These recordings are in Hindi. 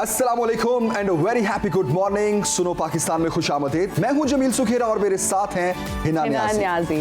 अस्सलामुअलैकुम and very happy good morning. सुनो पाकिस्तान में खुशामदीद। मैं हूं जमील सुखेरा और मेरे साथ हैं हिना नियाज़ी।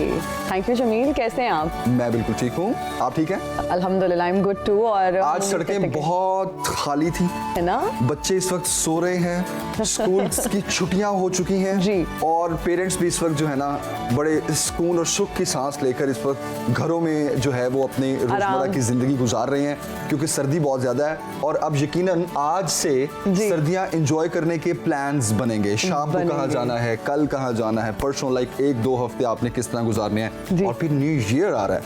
थैंक यू जमील, कैसे हैं आप? मैं बिल्कुल ठीक हूं, आप ठीक हैं? अल्हम्दुलिल्लाह, आई एम गुड टू। और आज सड़कें बहुत खाली थी, है ना? बच्चे इस वक्त सो रहे हैं, स्कूल की छुट्टियां हो चुकी हैं जी। और पेरेंट्स भी इस वक्त जो है ना बड़े सुकून और सुख की सांस लेकर इस वक्त घरों में जो है वो अपनी रोजमर्रा की जिंदगी गुजार रहे हैं, क्योंकि सर्दी बहुत ज्यादा है और अब यकीनन आज से सर्दियां एंजॉय करने के प्लान्स बनेंगे। शाम को कहाँ जाना है, कल कहाँ जाना है, परसों लाइक 1-2 हफ्ते आपने किस तरह गुजारने हैं, और फिर न्यू ईयर आ रहा है,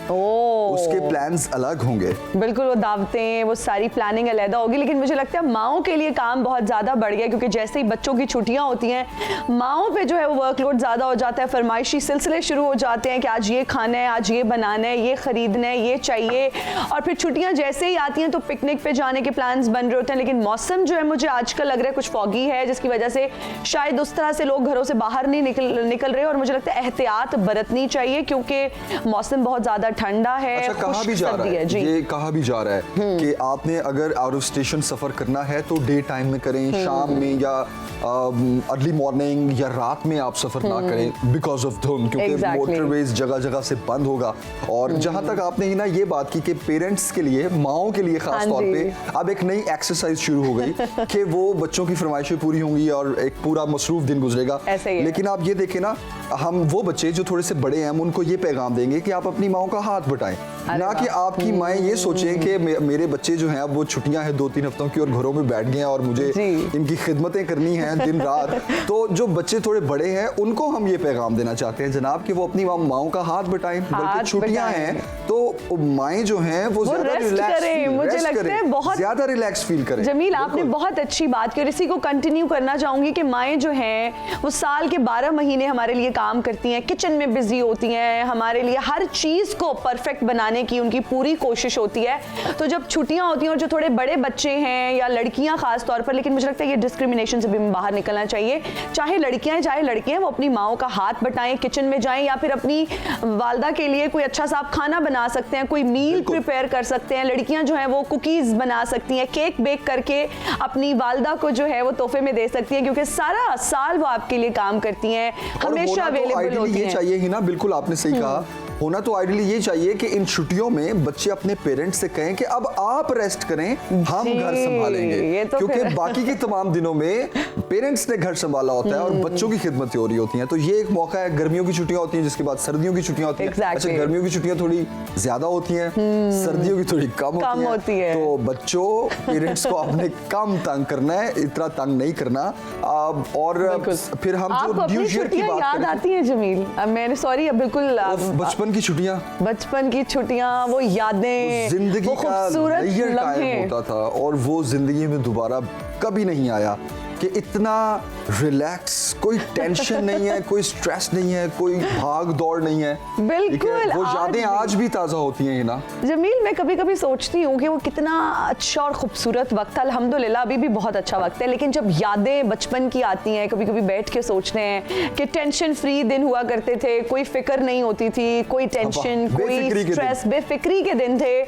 उसके प्लान्स अलग होंगे। बिल्कुल, वो दावतें, वो सारी प्लानिंग अलग होगी। लेकिन मुझे लगता है माओं के लिए काम बहुत ज्यादा बढ़ गया, क्योंकि जैसे ही बच्चों की छुट्टियां होती हैं माओं पे जो है वो वर्कलोड ज्यादा हो जाता है। फरमाइशी सिलसिले शुरू हो जाते हैं कि आज ये खाना है, आज ये बनाना है, ये खरीदना है, ये चाहिए। और फिर छुट्टियां जैसे ही आती हैं तो पिकनिक पे जाने के प्लान्स बन रहे होते हैं। लेकिन मौसम जो है मुझे आजकल लग रहा है कुछ फॉगी है, जिसकी वजह से शायद उस तरह से लोग घरों से बाहर नहीं निकल रहे। और मुझे लगता है एहतियात बरतनी चाहिए, क्योंकि मौसम बहुत ज्यादा ठंडा है। अच्छा, कहा भी जा रहा है, ये कहा भी जा रहा है कि आपने अगर आउट ऑफ स्टेशन सफर करना है तो डे टाइम में करें, शाम में या अर्ली मॉर्निंग या रात में आप सफर ना करें बिकॉज ऑफ धुंध, क्योंकि मोटरवेज जगह जगह से बंद होगा। और जहां तक आपने ही ना ये बात की कि पेरेंट्स के लिए, माओं के लिए खास तौर पे अब एक नई एक्सरसाइज शुरू हो गई कि वो बच्चों की फरमाइशें पूरी होंगी और एक पूरा मसरूफ दिन गुजरेगा। लेकिन आप ये देखें ना, हम वो बच्चे जो थोड़े से बड़े हैं उनको ये पैगाम देंगे कि आप अपनी माओं का हाथ बटाएं, ना कि आपकी माएँ ये सोचें कि मेरे बच्चे जो हैं अब वो छुट्टियां हैं 2-3 हफ्तों की और घरों में बैठ गए हैं और मुझे इनकी खिदमतें करनी हैं दिन रात। तो जो बच्चे थोड़े बड़े हैं उनको हम ये पैगाम देना चाहते हैं जनाब कि वो अपनी माओं का हाथ बटाएं, बल्कि छुट्टियां हैं तो माएँ जो हैं वो ज्यादा रिलैक्स करें, मुझे लगता है बहुत ज्यादा रिलैक्स फील करें। जमील, आपने बहुत अच्छी बात की और इसी को कंटिन्यू करना चाहूंगी कि माएँ जो हैं वो साल के 12 महीने हमारे लिए काम करती हैं, किचन में बिजी होती हैं, हमारे लिए हर चीज को परफेक्ट बनाने की उनकी पूरी कोशिश होती है। तो जब छुट्टियां होती हैं और जो थोड़े बड़े बच्चे हैं या लड़कियां खास तौर पर, लेकिन मुझे लगता है ये डिस्क्रिमिनेशन से भी बाहर निकलना चाहिए। चाहे लड़कियां हैं चाहे लड़के हैं, वो अपनी माओं का हाथ बटाएं, किचन में जाएं या फिर अपनी वालदा के लिए कोई अच्छा सा आप खाना बना सकते हैं, कोई मील प्रिपेयर कर सकते हैं। लड़कियां जो है वो कुकीज बना सकती हैं, केक बेक करके अपनी वालदा को जो है वो तोहफे में दे सकती हैं, क्योंकि सारा साल वो आपके लिए काम करती हैं, हमेशा अवेलेबल होती हैं। चाहिए ही ना, बिल्कुल आपने सही कहा। होना तो आइडियली ये चाहिए कि इन छुट्टियों में बच्चे अपने पेरेंट्स से कहें कि अब आप रेस्ट करें, हम घर संभालेंगे, तो क्योंकि बाकी के तमाम दिनों में पेरेंट्स ने घर संभाला होता है और बच्चों की खिदमत हो रही होती है। तो ये एक मौका है। गर्मियों की छुट्टियां होती हैं, जिसके बाद सर्दियों की छुट्टियां होती हैं। अच्छा, गर्मियों की छुट्टियां थोड़ी ज्यादा होती हैं, सर्दियों की थोड़ी कम होती है। तो बच्चों, पेरेंट्स को अपने कम तंग करना है, इतना तंग नहीं करना। और फिर हम जो न्यू ईयर की बात याद आती है जमील, मैंने सॉरी बिल्कुल बचपन की छुट्टियां, वो यादें, जिंदगी वो खूबसूरत लम्हे होता था और वो जिंदगी में दोबारा कभी नहीं आया कि इतना रिलैक्स, कोई टेंशन नहीं है, कोई स्ट्रेस नहीं है, कोई भाग दौड़ नहीं है। बिल्कुल, वो यादें आज भी ताजा होती हैं ना जमील। मैं कभी कभी सोचती हूँ कि वो कितना अच्छा और खूबसूरत वक्त था। अल्हम्दुलिल्लाह अभी भी बहुत अच्छा वक्त है, लेकिन जब यादें बचपन की आती हैं, कभी कभी बैठ के सोचते हैं कि टेंशन फ्री दिन हुआ करते थे, कोई फिक्र नहीं होती थी, कोई टेंशन, कोई स्ट्रेस, बेफिक्री के दिन थे।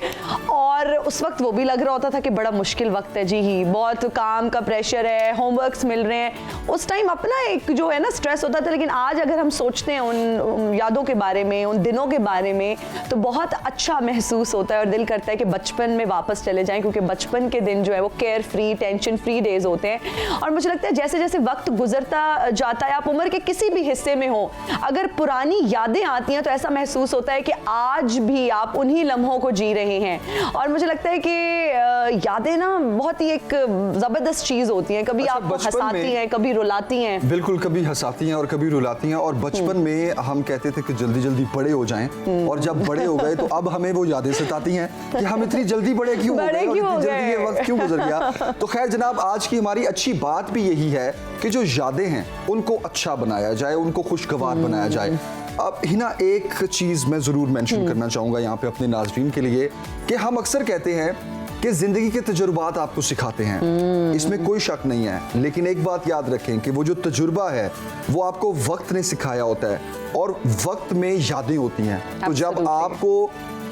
और उस वक्त वो भी लग रहा होता था कि बड़ा मुश्किल वक्त है जी, ही बहुत काम का प्रेशर है, होमवर्क्स मिल रहे हैं। उस टाइम अपना एक जो है ना स्ट्रेस होता था। लेकिन आज अगर हम सोचते हैं उन यादों के बारे में, उन दिनों के बारे में, तो बहुत अच्छा महसूस होता है और दिल करता है कि बचपन में वापस चले जाएं, क्योंकि बचपन के दिन जो है वो care free, tension free days होते हैं। और मुझे लगता है जैसे जैसे वक्त गुजरता जाता है, आप उम्र के किसी भी हिस्से में हो, अगर पुरानी यादें आती हैं तो ऐसा महसूस होता है कि आज भी आप उन्हीं लम्हों को जी रहे हैं। और मुझे लगता है कि यादें ना बहुत ही एक जबरदस्त चीज होती हैं। कभी आपको हंसाती हैं, कभी रुलाती हैं। बिल्कुल, कभी हंसाती हैं और कभी रुलाती हैं। और बचपन में हम कहते थे कि जल्दी जल्दी बड़े हो जाएं, और जब बड़े हो गए तो अब हमें वो यादें सताती हैं कि हम इतनी जल्दी बड़े क्यों हो गए और इतनी जल्दी ये वक्त क्यों गुजर गया। तो खैर जनाब, आज की हमारी अच्छी बात भी यही है कि जो यादें हैं उनको अच्छा बनाया जाए, उनको खुशगवार बनाया जाए। अब हिना, एक चीज मैं जरूर मेंशन करना चाहूंगा यहाँ पे अपने नाज़रीन के लिए कि हम अक्सर कहते हैं कि जिंदगी के तजुर्बात आपको सिखाते हैं, इसमें कोई शक नहीं है। लेकिन एक बात याद रखें कि वो जो तजुर्बा है वो आपको वक्त ने सिखाया होता है और वक्त में यादें होती हैं। तो जब आपको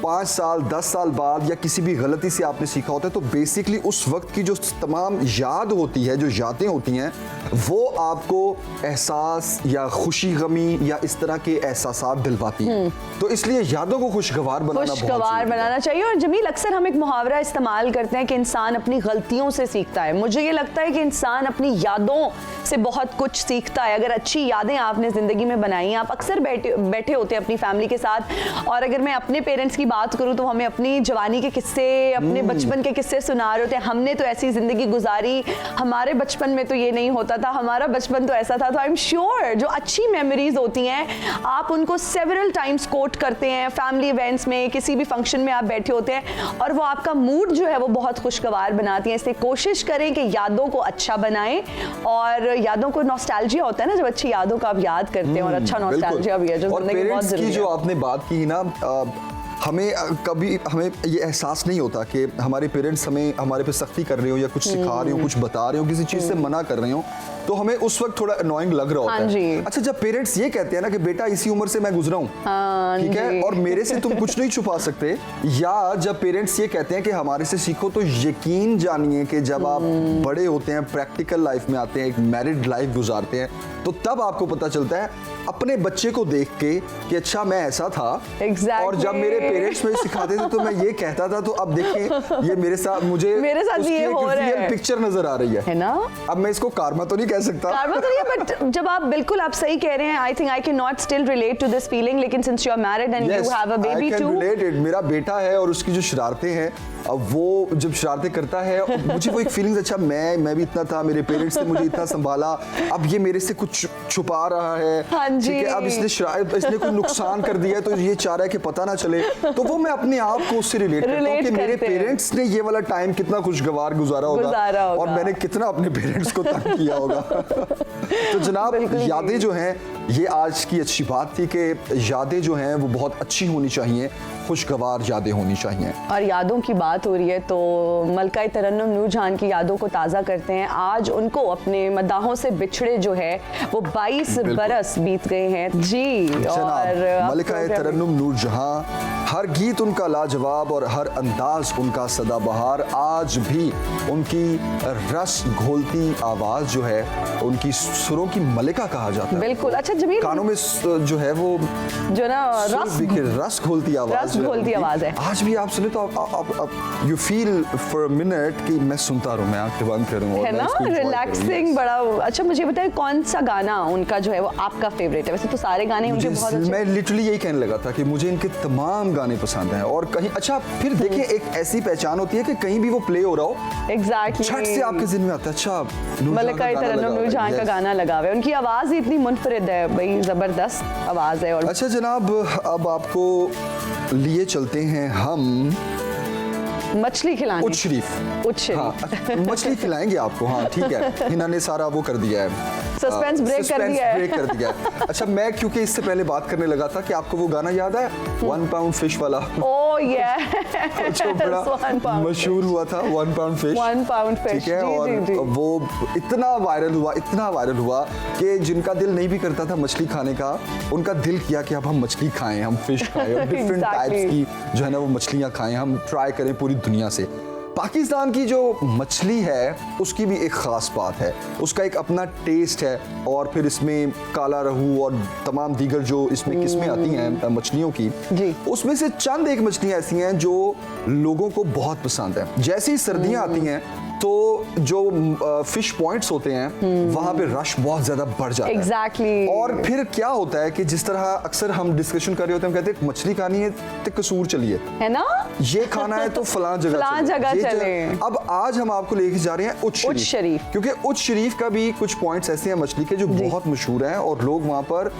5 साल 10 साल बाद या किसी भी गलती से आपने सीखा होता है, तो बेसिकली उस वक्त की जो तमाम याद होती है, जो यादें होती हैं, वो आपको एहसास या खुशी गमी या इस तरह के एहसासात दिलवाती हैं। तो इसलिए यादों को खुशगवार बनाना चाहिए। और जमील, अक्सर हम एक मुहावरा इस्तेमाल करते हैं कि इंसान अपनी गलतियों से सीखता है। मुझे ये लगता है कि इंसान अपनी यादों से बहुत कुछ सीखता है। अगर अच्छी यादें आपने जिंदगी में बनाई, आप अक्सर बैठे होते हैं अपनी फैमिली के साथ, और अगर मैं अपने पेरेंट्स की बात करूं तो हमें अपनी जवानी के किस्से, अपने बचपन के किस्से सुना रहे होते हैं। हमने तो ऐसी जिंदगी गुजारी, हमारे बचपन में तो ये नहीं होता था, हमारा बचपन तो ऐसा था। तो आई एम श्योर जो अच्छी मेमोरीज होती हैं आप उनको सेवरल टाइम्स कोट करते हैं, फैमिली इवेंट्स में, किसी भी फंक्शन में आप बैठे होते हैं, और वो आपका मूड जो है वो बहुत खुशगवार बनाती है। इसलिए कोशिश करें कि यादों को अच्छा बनाएं, और यादों को नॉस्टैल्जिया होता है ना, जब अच्छी यादों को आप याद करते हैं, और अच्छा नॉस्टैल्जिया भी है जो जिंदगी में बहुत जरूरी है। जो आपने बात की ना, हमें ये एहसास नहीं होता कि हमारे पेरेंट्स हमारे पे सख्ती कर रहे हो या कुछ सिखा रहे हो, कुछ बता रहे हो, किसी चीज से मना कर रहे हो, तो हमें उस वक्त थोड़ा अनोइंग लग रहा होता है। अच्छा, जब पेरेंट्स ये कहते हैं ना कि बेटा इसी उम्र से मैं गुजरा हूँ, ठीक है, और मेरे से तुम कुछ नहीं छुपा सकते, या जब पेरेंट्स ये कहते हैं कि हमारे से सीखो, तो यकीन जानिए कि जब आप बड़े होते हैं, प्रैक्टिकल लाइफ में आते हैं, एक मैरिड लाइफ गुजारते हैं, तो तब आपको पता चलता है अपने बच्चे को देख के कि अच्छा मैं ऐसा था। और जब मेरे पेरेंट्स मुझे सिखाते थे तो मैं ये कहता था, तो अब देखिए ये मेरे साथ ये हो रहा है, पिक्चर नजर आ रही है ना। अब मैं इसको कार्मा तो नहीं कह सकता, कार्मा तो नहीं है, बट जब आप बिल्कुल आप सही कह रहे हैं, I think I can not still relate to this feeling, लेकिन since you are married and you have a baby too, मेरा बेटा है और उसकी जो शरारतें हैं, अब वो जब शरारतें करता है, मुझे वो एक फीलिंग्स, अच्छा मैं भी इतना था, मेरे पेरेंट्स ने मुझे इतना संभाला, अब ये मेरे से कुछ छुपा रहा है, ठीक है, अब इसने कोई नुकसान कर दिया है, तो ये चाह रहा है कि पता ना चले, तो वो मैं अपने आप को उससे रिलेट करता हूँ कि मेरे पेरेंट्स ने ये वाला टाइम कितना खुशगवार गुजारा होगा और मैंने कितना अपने पेरेंट्स को तंग किया होगा। तो जनाब, यादें जो हैं, ये आज की अच्छी बात थी कि यादें जो हैं वो बहुत अच्छी होनी चाहिए, खुशगवार यादें होनी चाहिए। और यादों की बात हो रही है तो मलका तरन्नुम नूरजहां की यादों को ताज़ा करते हैं। आज उनको अपने मदाहों से बिछड़े जो है वो 22 बरस बीत गए हैं जी। और मलका तरन्नुम नूरजहां, हर गीत उनका लाजवाब और हर अंदाज उनका सदाबहार, आज भी उनकी रस घोलती आवाज जो है, उनकी सुरों की मलिका कहा जाता है। बिल्कुल। अच्छा जमील, कानों में जो है वो जो ना रस घोलती आवाज है, आज भी आप सुने तो आप you feel for a minute कि मैं सुनता रहूं, मैं आंखें बंद करूं, है ना, रिलैक्सिंग बड़ा। अच्छा मुझे बताइए कौन सा गाना उनका जो है वो आपका फेवरेट है? वैसे तो सारे गाने उनके बहुत अच्छे। मैं लिटरली यही कहने लगा था कि मुझे इनके तमाम गाने पसंद हैं, और कहीं अच्छा फिर देखिए एक ऐसी पहचान होती है कि कहीं भी वो प्ले हो रहा हो, एग्जैक्टली झट से आपके ज़हन में आता है अच्छा मलका तरन्नुम नूरजहां का गाना लगा हुआ है। उनकी आवाज ही इतनी मुनफरिद है भाई, जबरदस्त आवाज है। और अच्छा जनाब, अब आपको लिए चलते हैं हम मछली खिलाने। उच शरीफ। हाँ, मछली खिलाएंगे आपको। हाँ ठीक है, इन्होंने सारा वो कर दिया है, सस्पेंस ब्रेक कर दिया है। अच्छा मैं क्योंकि इससे पहले बात करने लगा था कि आपको वो गाना याद है 1 पाउंड फिश वाला? ओह ये जो बड़ा मशहूर हुआ था, 1 पाउंड फिश, 1 पाउंड फिश, ठीक है। और वो इतना वायरल हुआ कि जिनका दिल नहीं भी करता था मछली खाने का, उनका दिल किया कि अब हम मछली खाएं, हम फिश खाएं, और डिफरेंट टाइप्स की जो है ना वो मछलियां खाएं, हम ट्राई करें पूरी दुनिया से। पाकिस्तान की जो मछली है उसकी भी एक ख़ास बात है, उसका एक अपना टेस्ट है, और फिर इसमें काला रहू और तमाम दीगर जो इसमें किस्में आती हैं मछलियों की, उसमें से चंद एक मछलियाँ ऐसी हैं जो लोगों को बहुत पसंद है। जैसे ही सर्दियाँ आती हैं तो जो फिश पॉइंट्स होते हैं वहाँ पे रश बहुत ज़्यादा बढ़ जाता है। Exactly. और फिर क्या होता है कि जिस तरह अक्सर हम डिस्कशन कर रहे होते हैं, हम कहते हैं मछली खानी है तो कसूर चलिए, है ना, ये खाना है तो फलां जगह चले। अब आज हम आपको लेके जा रहे हैं उच शरीफ, क्योंकि उच शरीफ का भी कुछ पॉइंट्स ऐसे हैं मछली के जो बहुत मशहूर हैं, और लोग वहाँ पर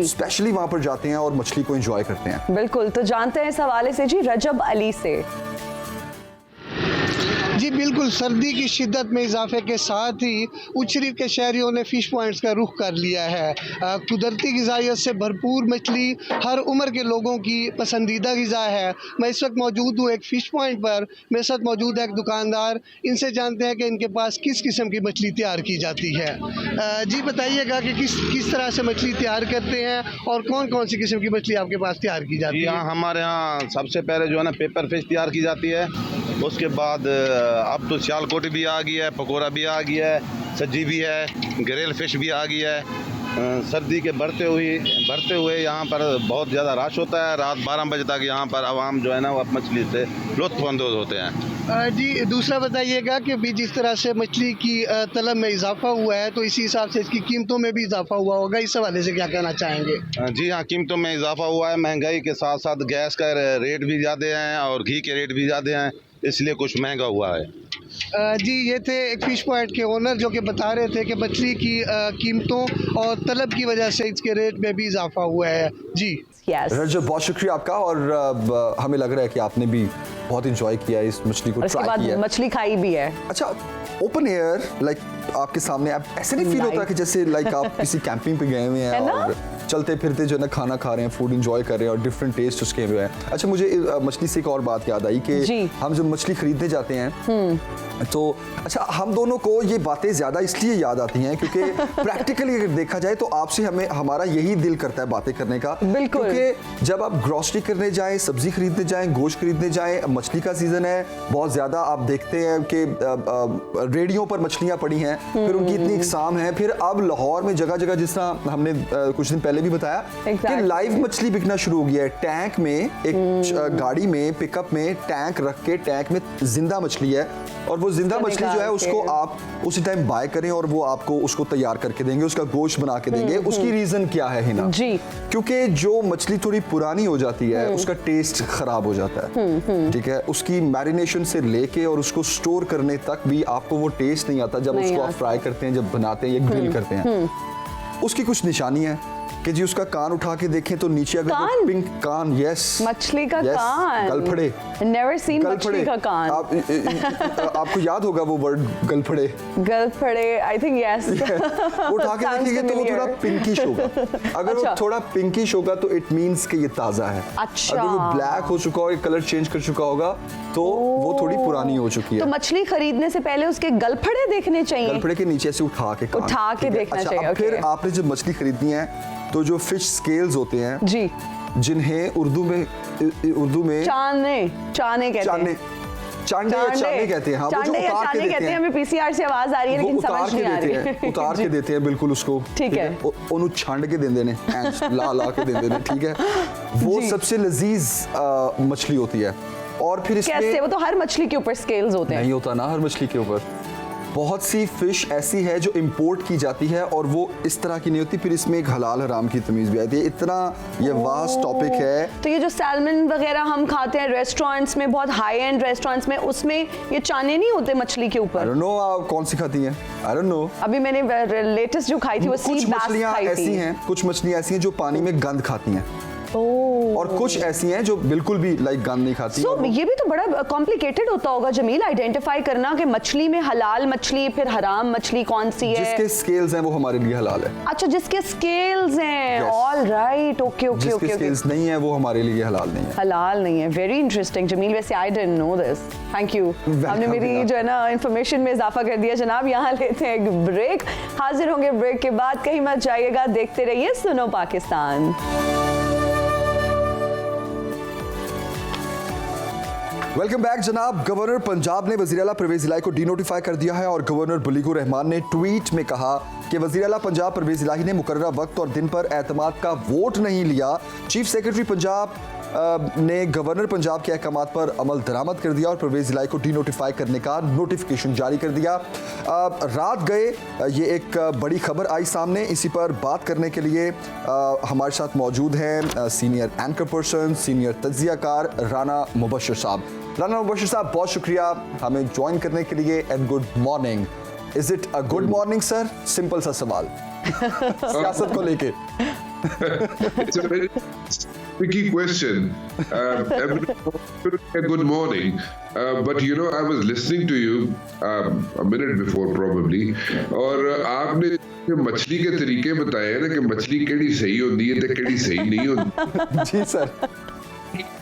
स्पेशली वहाँ पर जाते हैं और मछली को एंजॉय करते हैं। बिल्कुल, तो जानते हैं इस हवाले से जी रजब अली से। जी बिल्कुल, सर्दी की शिद्दत में इजाफे के साथ ही उच्च शरीफ के शहरियों ने फ़िश पॉइंट्स का रुख कर लिया है। कुदरती ग़िज़ाइयत से भरपूर मछली हर उम्र के लोगों की पसंदीदा ग़िज़ा है। मैं इस वक्त मौजूद हूँ एक फ़िश पॉइंट पर, मेरे साथ मौजूद है एक दुकानदार। इनसे जानते हैं कि इनके पास किस किस्म की मछली तैयार की जाती है। जी बताइएगा कि किस तरह से मछली तैयार करते हैं और कौन कौन सी किस्म की मछली आपके पास तैयार की जाती है? हमारे यहाँ सबसे पहले जो है ना पेपर फिश तैयार की जाती है। उसके बाद अब तो सियालकोटी भी आ गई है, पकौड़ा भी आ गया है, सज्जी भी है, ग्रिल फिश भी आ गई है। सर्दी के बढ़ते हुए यहाँ पर बहुत ज़्यादा रश होता है। रात 12 बजे तक यहाँ पर आवाम जो है ना वो मछली से लुत्फ़अंदोज़ होते हैं। जी दूसरा बताइएगा कि भी जिस तरह से मछली की तलब में इजाफा हुआ है तो इसी हिसाब से इसकी कीमतों में भी इजाफा हुआ होगा, इस हवाले से क्या कहना चाहेंगे? जी हाँ, कीमतों में इजाफा हुआ है। महंगाई के साथ साथ गैस का रेट भी ज़्यादा है और घी के रेट भी ज़्यादा हैं, इसलिए कुछ महंगा हुआ है। जी ये थे एक फ़िश पॉइंट के ओनर जो कि बता रहे थे कि मछली की कीमतों और तलब की वजह से इसके रेट में भी इजाफा हुआ है। जी रजब, बहुत शुक्रिया आपका। और हमें लग रहा है कि आपने भी बहुत इंजॉय किया इस मछली को, ट्राई किया, मछली खाई भी है। अच्छा, ओपन एयर लाइक आपके सामने, आप ऐसे नहीं फील होता कि जैसे लाइक आप किसी कैंपिंग पे गए हुए हैं और चलते फिरते जो है ना खाना खा रहे हैं, फूड एंजॉय कर रहे हैं और डिफरेंट टेस्ट उसके हुए हैं। अच्छा, मुझे मछली से एक और बात याद आई कि हम जब मछली खरीदने जाते हैं तो अच्छा, हम दोनों को ये बातें ज़्यादा इसलिए याद आती हैं क्योंकि प्रैक्टिकली अगर देखा जाए तो आपसे हमारा यही दिल करता है बातें करने का। क्योंकि जब आप ग्रोसरी करने जाएं, सब्जी खरीदने जाएं, गोश्त खरीदने जाएं, मछली का सीज़न है, बहुत ज़्यादा आप देखते हैं कि रेडियो पर मछलियाँ पड़ी हैं, फिर उनकी इतनी इकसाम है। फिर अब लाहौर में जगह जगह, जिस तरह हमने कुछ दिन पहले भी बताया कि लाइव मछली बिकना शुरू हो गया है। टैंक में एक गाड़ी में, पिकअप में टैंक रख के, टैंक में जिंदा मछली है और वो जिंदा मछली जो है उसको आप उसी टाइम बाय करें और वो आपको उसको तैयार करके देंगे, उसका गोश्त बना के देंगे। उसकी रीजन क्या है हिना? जी, क्योंकि जो मछली थोड़ी पुरानी हो जाती है उसका टेस्ट खराब हो जाता है। ठीक है, उसकी मैरिनेशन से लेके और उसको स्टोर करने तक भी आपको वो टेस्ट नहीं आता जब उसको आप फ्राई करते हैं, जब बनाते हैं या ग्रिल करते हैं। उसकी कुछ निशानी है कि जी उसका कान उठा के देखें तो नीचे अगर वो पिंक कान, यस, मछली का कान, गलफड़े, नेवर सीन मछली का कान। आपको याद होगा वो वर्ड गलफड़े, आई थिंक यस। उठा के देखिए तो वो थोड़ा पिंकिश होगा। अगर वो थोड़ा पिंकिश होगा तो इट मींस कि ये ताजा है। अगर वो ब्लैक हो चुका हो, कलर चेंज कर चुका होगा तो वो थोड़ी पुरानी हो चुकी है। तो मछली खरीदने से पहले उसके गलफड़े देखने चाहिए, गलफड़े के नीचे से उठा के देखना चाहिए। फिर आपने जब मछली खरीदनी है तो जो फिश स्केल्स होते हैं जी, जिन्हें उर्दू में चाने कहते हैं। हाँ, वो जो उतार के देते हैं। हमें पीसीआर से आवाज आ रही है लेकिन समझ नहीं आ रही। उतार के देते हैं बिल्कुल उसको, ठीक है, उन्हें छांड के दे देने, ला के दे देने, ठीक है। वो सबसे लजीज मछली होती है। और फिर इसमें कैसे, वो तो हर मछली के ऊपर स्केल्स होते हैं। नहीं होता ना हर मछली के ऊपर। बहुत सी फिश ऐसी है जो इंपोर्ट की जाती है और वो इस तरह की नहीं होती। फिर इसमें एक हलाल हराम की तमीज भी आती है। इतना ये वास्ट टॉपिक है। तो ये जो सैल्मन वगैरह हम खाते हैं रेस्टोरेंट्स में, बहुत हाई एंड रेस्टोरेंट्स में, उसमें ये चाने नहीं होते मछली के ऊपर? I don't know आप कौन सी खाती हैं? I don't know। अभी मैंने लेटेस्ट जो खाई थी वो सी बैस खाई थी। कुछ मछलियां ऐसी हैं जो पानी में गंद खाती हैं। और कुछ ऐसी हैं जो बिल्कुल भी लाइक गंद नहीं खाती। ये भी तो बड़ा कॉम्प्लिकेटेड होता होगा जमील, आइडेंटिफाई करना कि मछली में हलाल मछली फिर हराम मछली कौन सी है। जिसके स्केल्स हैं वो हमारे लिए हलाल है। अच्छा, जिसके स्केल्स हैं, ऑल राइट, ओके। जिसके स्केल्स नहीं है वो हमारे लिए हलाल नहीं है। वेरी इंटरेस्टिंग जमील, वैसे I didn't know this, thank you. आपने मेरी जो है ना इंफॉर्मेशन में इजाफा कर दिया जनाब। यहाँ लेते हैं एक ब्रेक, हाजिर होंगे ब्रेक के बाद, कहीं मत जाइएगा, देखते रहिए सुनो पाकिस्तान। वेलकम बैक जनाब। गवर्नर पंजाब ने वज़ीर आला परवेज़ इलाही को डीनोटिफाई कर दिया है और गवर्नर बुलीगुर रहमान ने ट्वीट में कहा कि वज़ीर आला पंजाब परवेज़ इलाही ने मुकर्ररा वक्त और दिन पर एतमाद का वोट नहीं लिया। चीफ सेक्रेटरी पंजाब ने गवर्नर पंजाब के अहकामात पर अमल दरामद कर दिया और परवेज़ इलाही को डीनोटिफाई करने का नोटिफिकेशन जारी कर दिया। रात गए ये एक बड़ी खबर आई सामने। इसी पर बात करने के लिए हमारे साथ मौजूद हैं सीनियर एंकर पर्सन, सीनियर तज्जियाकार राना मुबश्शिर साहब। राना मुबश्शिर साहब, बहुत शुक्रिया हमें ज्वाइन करने के लिए and good morning. Is it a good morning sir? Simple सा सवाल सियासत को लेके। It's a very tricky question. Good morning. But you know, I was listening to you a minute before probably, और आपने मछली के तरीके बताए हैं ना कि मछली केड़ी सही होती है तो केड़ी सही नहीं होती. जी sir.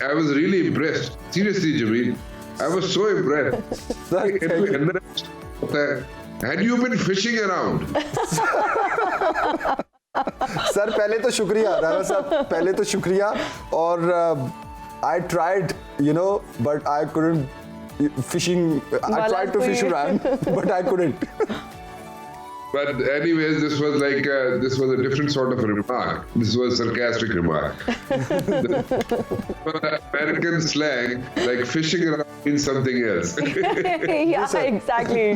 I was really impressed. Seriously, Jameel. I was so impressed. Had you been fishing around? Sir पहले तो शुक्रिया राणा साहब, पहले तो शुक्रिया. और I tried you know but I couldn't fishing. I tried to fish around but I couldn't. But anyways, this was a different sort of a remark. This was a sarcastic remark. American slang, like fishing around, means something else. Yeah, exactly.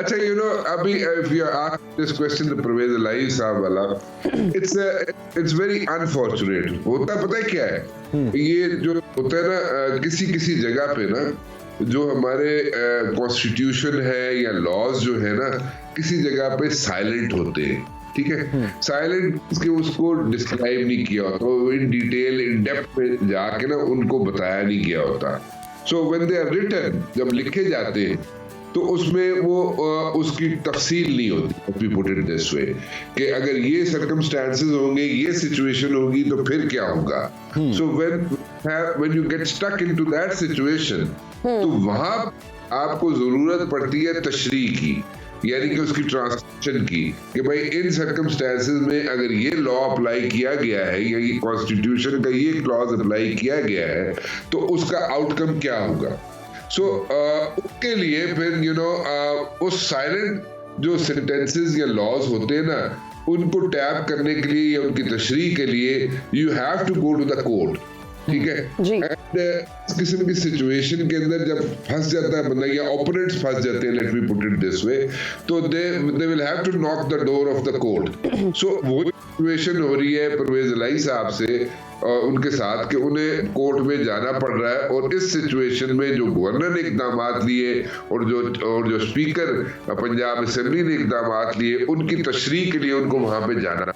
अच्छा, you know, अभी if you ask this question to Parvez Elahi साहब वाला, it's very unfortunate. होता पता है क्या है? ये जो होता है ना किसी जगह पे ना, जो हमारे कॉन्स्टिट्यूशन है या लॉज जो है ना, किसी जगह पे साइलेंट होते हैं. ठीक है, साइलेंट के उसको डिस्क्राइब नहीं किया होता, तो इन डिटेल इन डेप्थ में जाके ना उनको बताया नहीं गया होता. So when they are written, जब लिखे जाते हैं तो उसमें वो उसकी तफसील नहीं होती. We put it this way कि अगर ये सर्कमस्टेंसेस होंगे, ये सिचुएशन होगी तो फिर क्या होगा. So when you get stuck into that situation, तो वहां आपको जरूरत पड़ती है तशरीह की, यानी कि उसकी ट्रांसलेशन की, कि भाई इन सर्कमस्टेंसेस में अगर ये लॉ अप्लाई किया गया है या ये कॉन्स्टिट्यूशन का ये क्लॉज अप्लाई किया गया है तो उसका आउटकम क्या होगा. सो उसके लिए फिर यू नो उस साइलेंट जो सेंटेंसेस या लॉज होते हैं ना, उनको टैप करने के लिए या उनकी तशरीह के लिए you have to go to the court. ठीक है, एंड इस किस्म की सिचुएशन के अंदर जब फंस जाता है बंदा या ओपोनेंट्स फंस जाते हैं, let me put it this way, तो they will have to knock the door of the court. So वो सिचुएशन हो रही है परवेज इलाही साहब से उनके साथ कि उन्हें कोर्ट में जाना पड़ रहा है. और इस सिचुएशन में जो गवर्नर ने इकदाम लिए और जो स्पीकर पंजाब असेंबली ने इकदाम लिए, उनकी तशरीह के लिए उनको वहां पे जाना.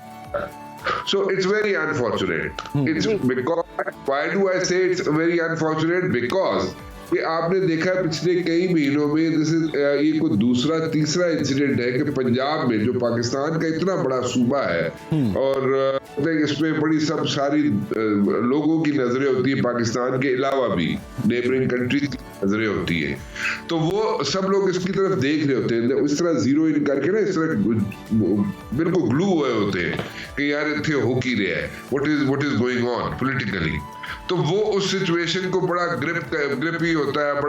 So it's very unfortunate. It's because, why do I say it's very unfortunate? Because कि आपने देखा पिछले कई महीनों में ये कोई दूसरा तीसरा इंसिडेंट है कि पंजाब में, जो पाकिस्तान का इतना बड़ा सूबा है और इसमें बड़ी सब सारी लोगों की नजरें होती है, पाकिस्तान के अलावा भी नेबरिंग कंट्रीज की नजरें होती है, तो वो सब लोग इसकी तरफ देख रहे होते हैं. इस तरह जीरो इन करके ना, इस तरह बिल्कुल ग्लू हुए होते हैं कि यार इतने हो की रहा है, what is going on politically. तो वो उस सिचुएशन को बड़ा ग्रिप ही होता है,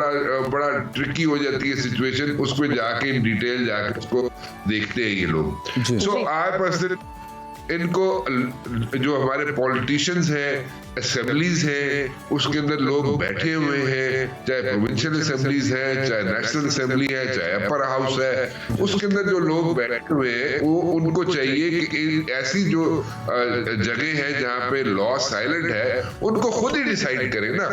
बड़ा ट्रिकी हो जाती है सिचुएशन. उसमें जाके इन डिटेल जाके उसको देखते हैं ये लोग. सो आई पर्सनली इनको, जो हमारे पॉलिटिशियंस हैं, असेंबलीज हैं, उसके अंदर लोग बैठे हुए हैं, चाहे प्रोविंशियल असेंबलीज है, चाहे नेशनल असेंबली है, चाहे अपर हाउस है, उसके अंदर जो लोग बैठे हुए हैं वो उनको चाहिए कि ऐसी जो जगह है जहाँ पे लॉ साइलेंट है, उनको खुद ही डिसाइड करें ना.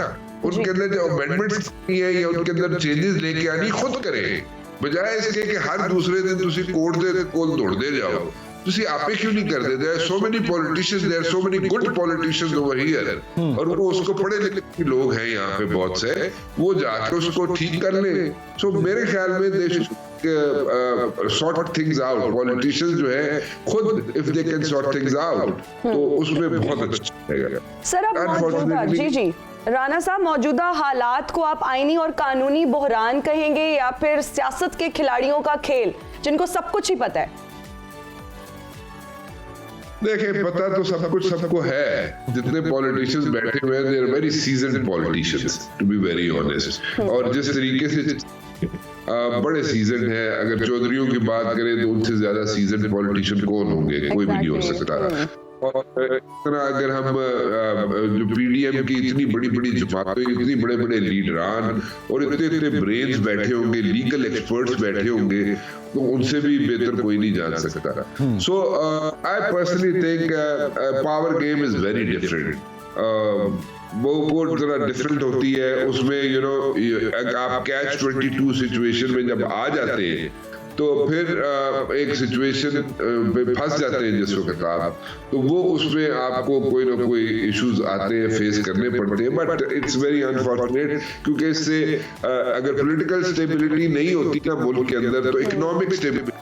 उनके अंदर जो अमेंडमेंट्स है या उनके अंदर चेंजेस लेके आनी खुद करें, बजाय इसके कि हर दूसरे दिन तुसी कोर्ट दे कोल दौड़ते जाओ. तुसी आपे क्यों नहीं कर देते? So many politicians, there so many good politicians over here, और वो उसको पढ़े लिखे लोग हैं यहाँ पे बहुत से, वो जाके उसको ठीक कर ले. सो मेरे ख्याल में they should sort things out. Politicians जो है खुद if they can sort things out तो उसमें बहुत अच्छा रहेगा. सर अब मौजूदा जी राणा साहब, मौजूदा हालात को आप आईनी और कानूनी बहरान कहेंगे या फिर सियासत के खिलाड़ियों का खेल जिनको सब कुछ ही पता है? देखिए, पता तो सब कुछ सबको है. जितने पॉलिटिशियंस बैठे हुए हैं, they are very seasoned politicians, to be very honest. और जिस तरीके से बड़े सीजन है, अगर चौधरियों की बात करें तो उनसे ज्यादा सीजन पॉलिटिशियन कौन होंगे? कोई भी नहीं हो सकता. और अगर हम जो पीडीएम की इतनी बड़ी बड़ी जमातें, इतनी बड़े बड़े लीडरान और इतने ब्रेन्स बैठे होंगे, लीगल एक्सपर्ट्स बैठे होंगे, तो उनसे भी बेहतर कोई नहीं जान सकता. So I personally think power game is very different. वो जरा डिफरेंट होती है. उसमें यू नो आप कैच 22 सिचुएशन में जब आ जाते हैं तो फिर एक सिचुएशन पे फंस जाते हैं जिस वक्त आप, तो वो उसमें आपको कोई ना कोई इश्यूज आते हैं, फेस करने पड़ते हैं, बट इट्स वेरी अनफॉर्चुनेट, क्योंकि इससे अगर पॉलिटिकल स्टेबिलिटी नहीं होती ना मुल्क के अंदर, तो इकोनॉमिक स्टेबिलिटी,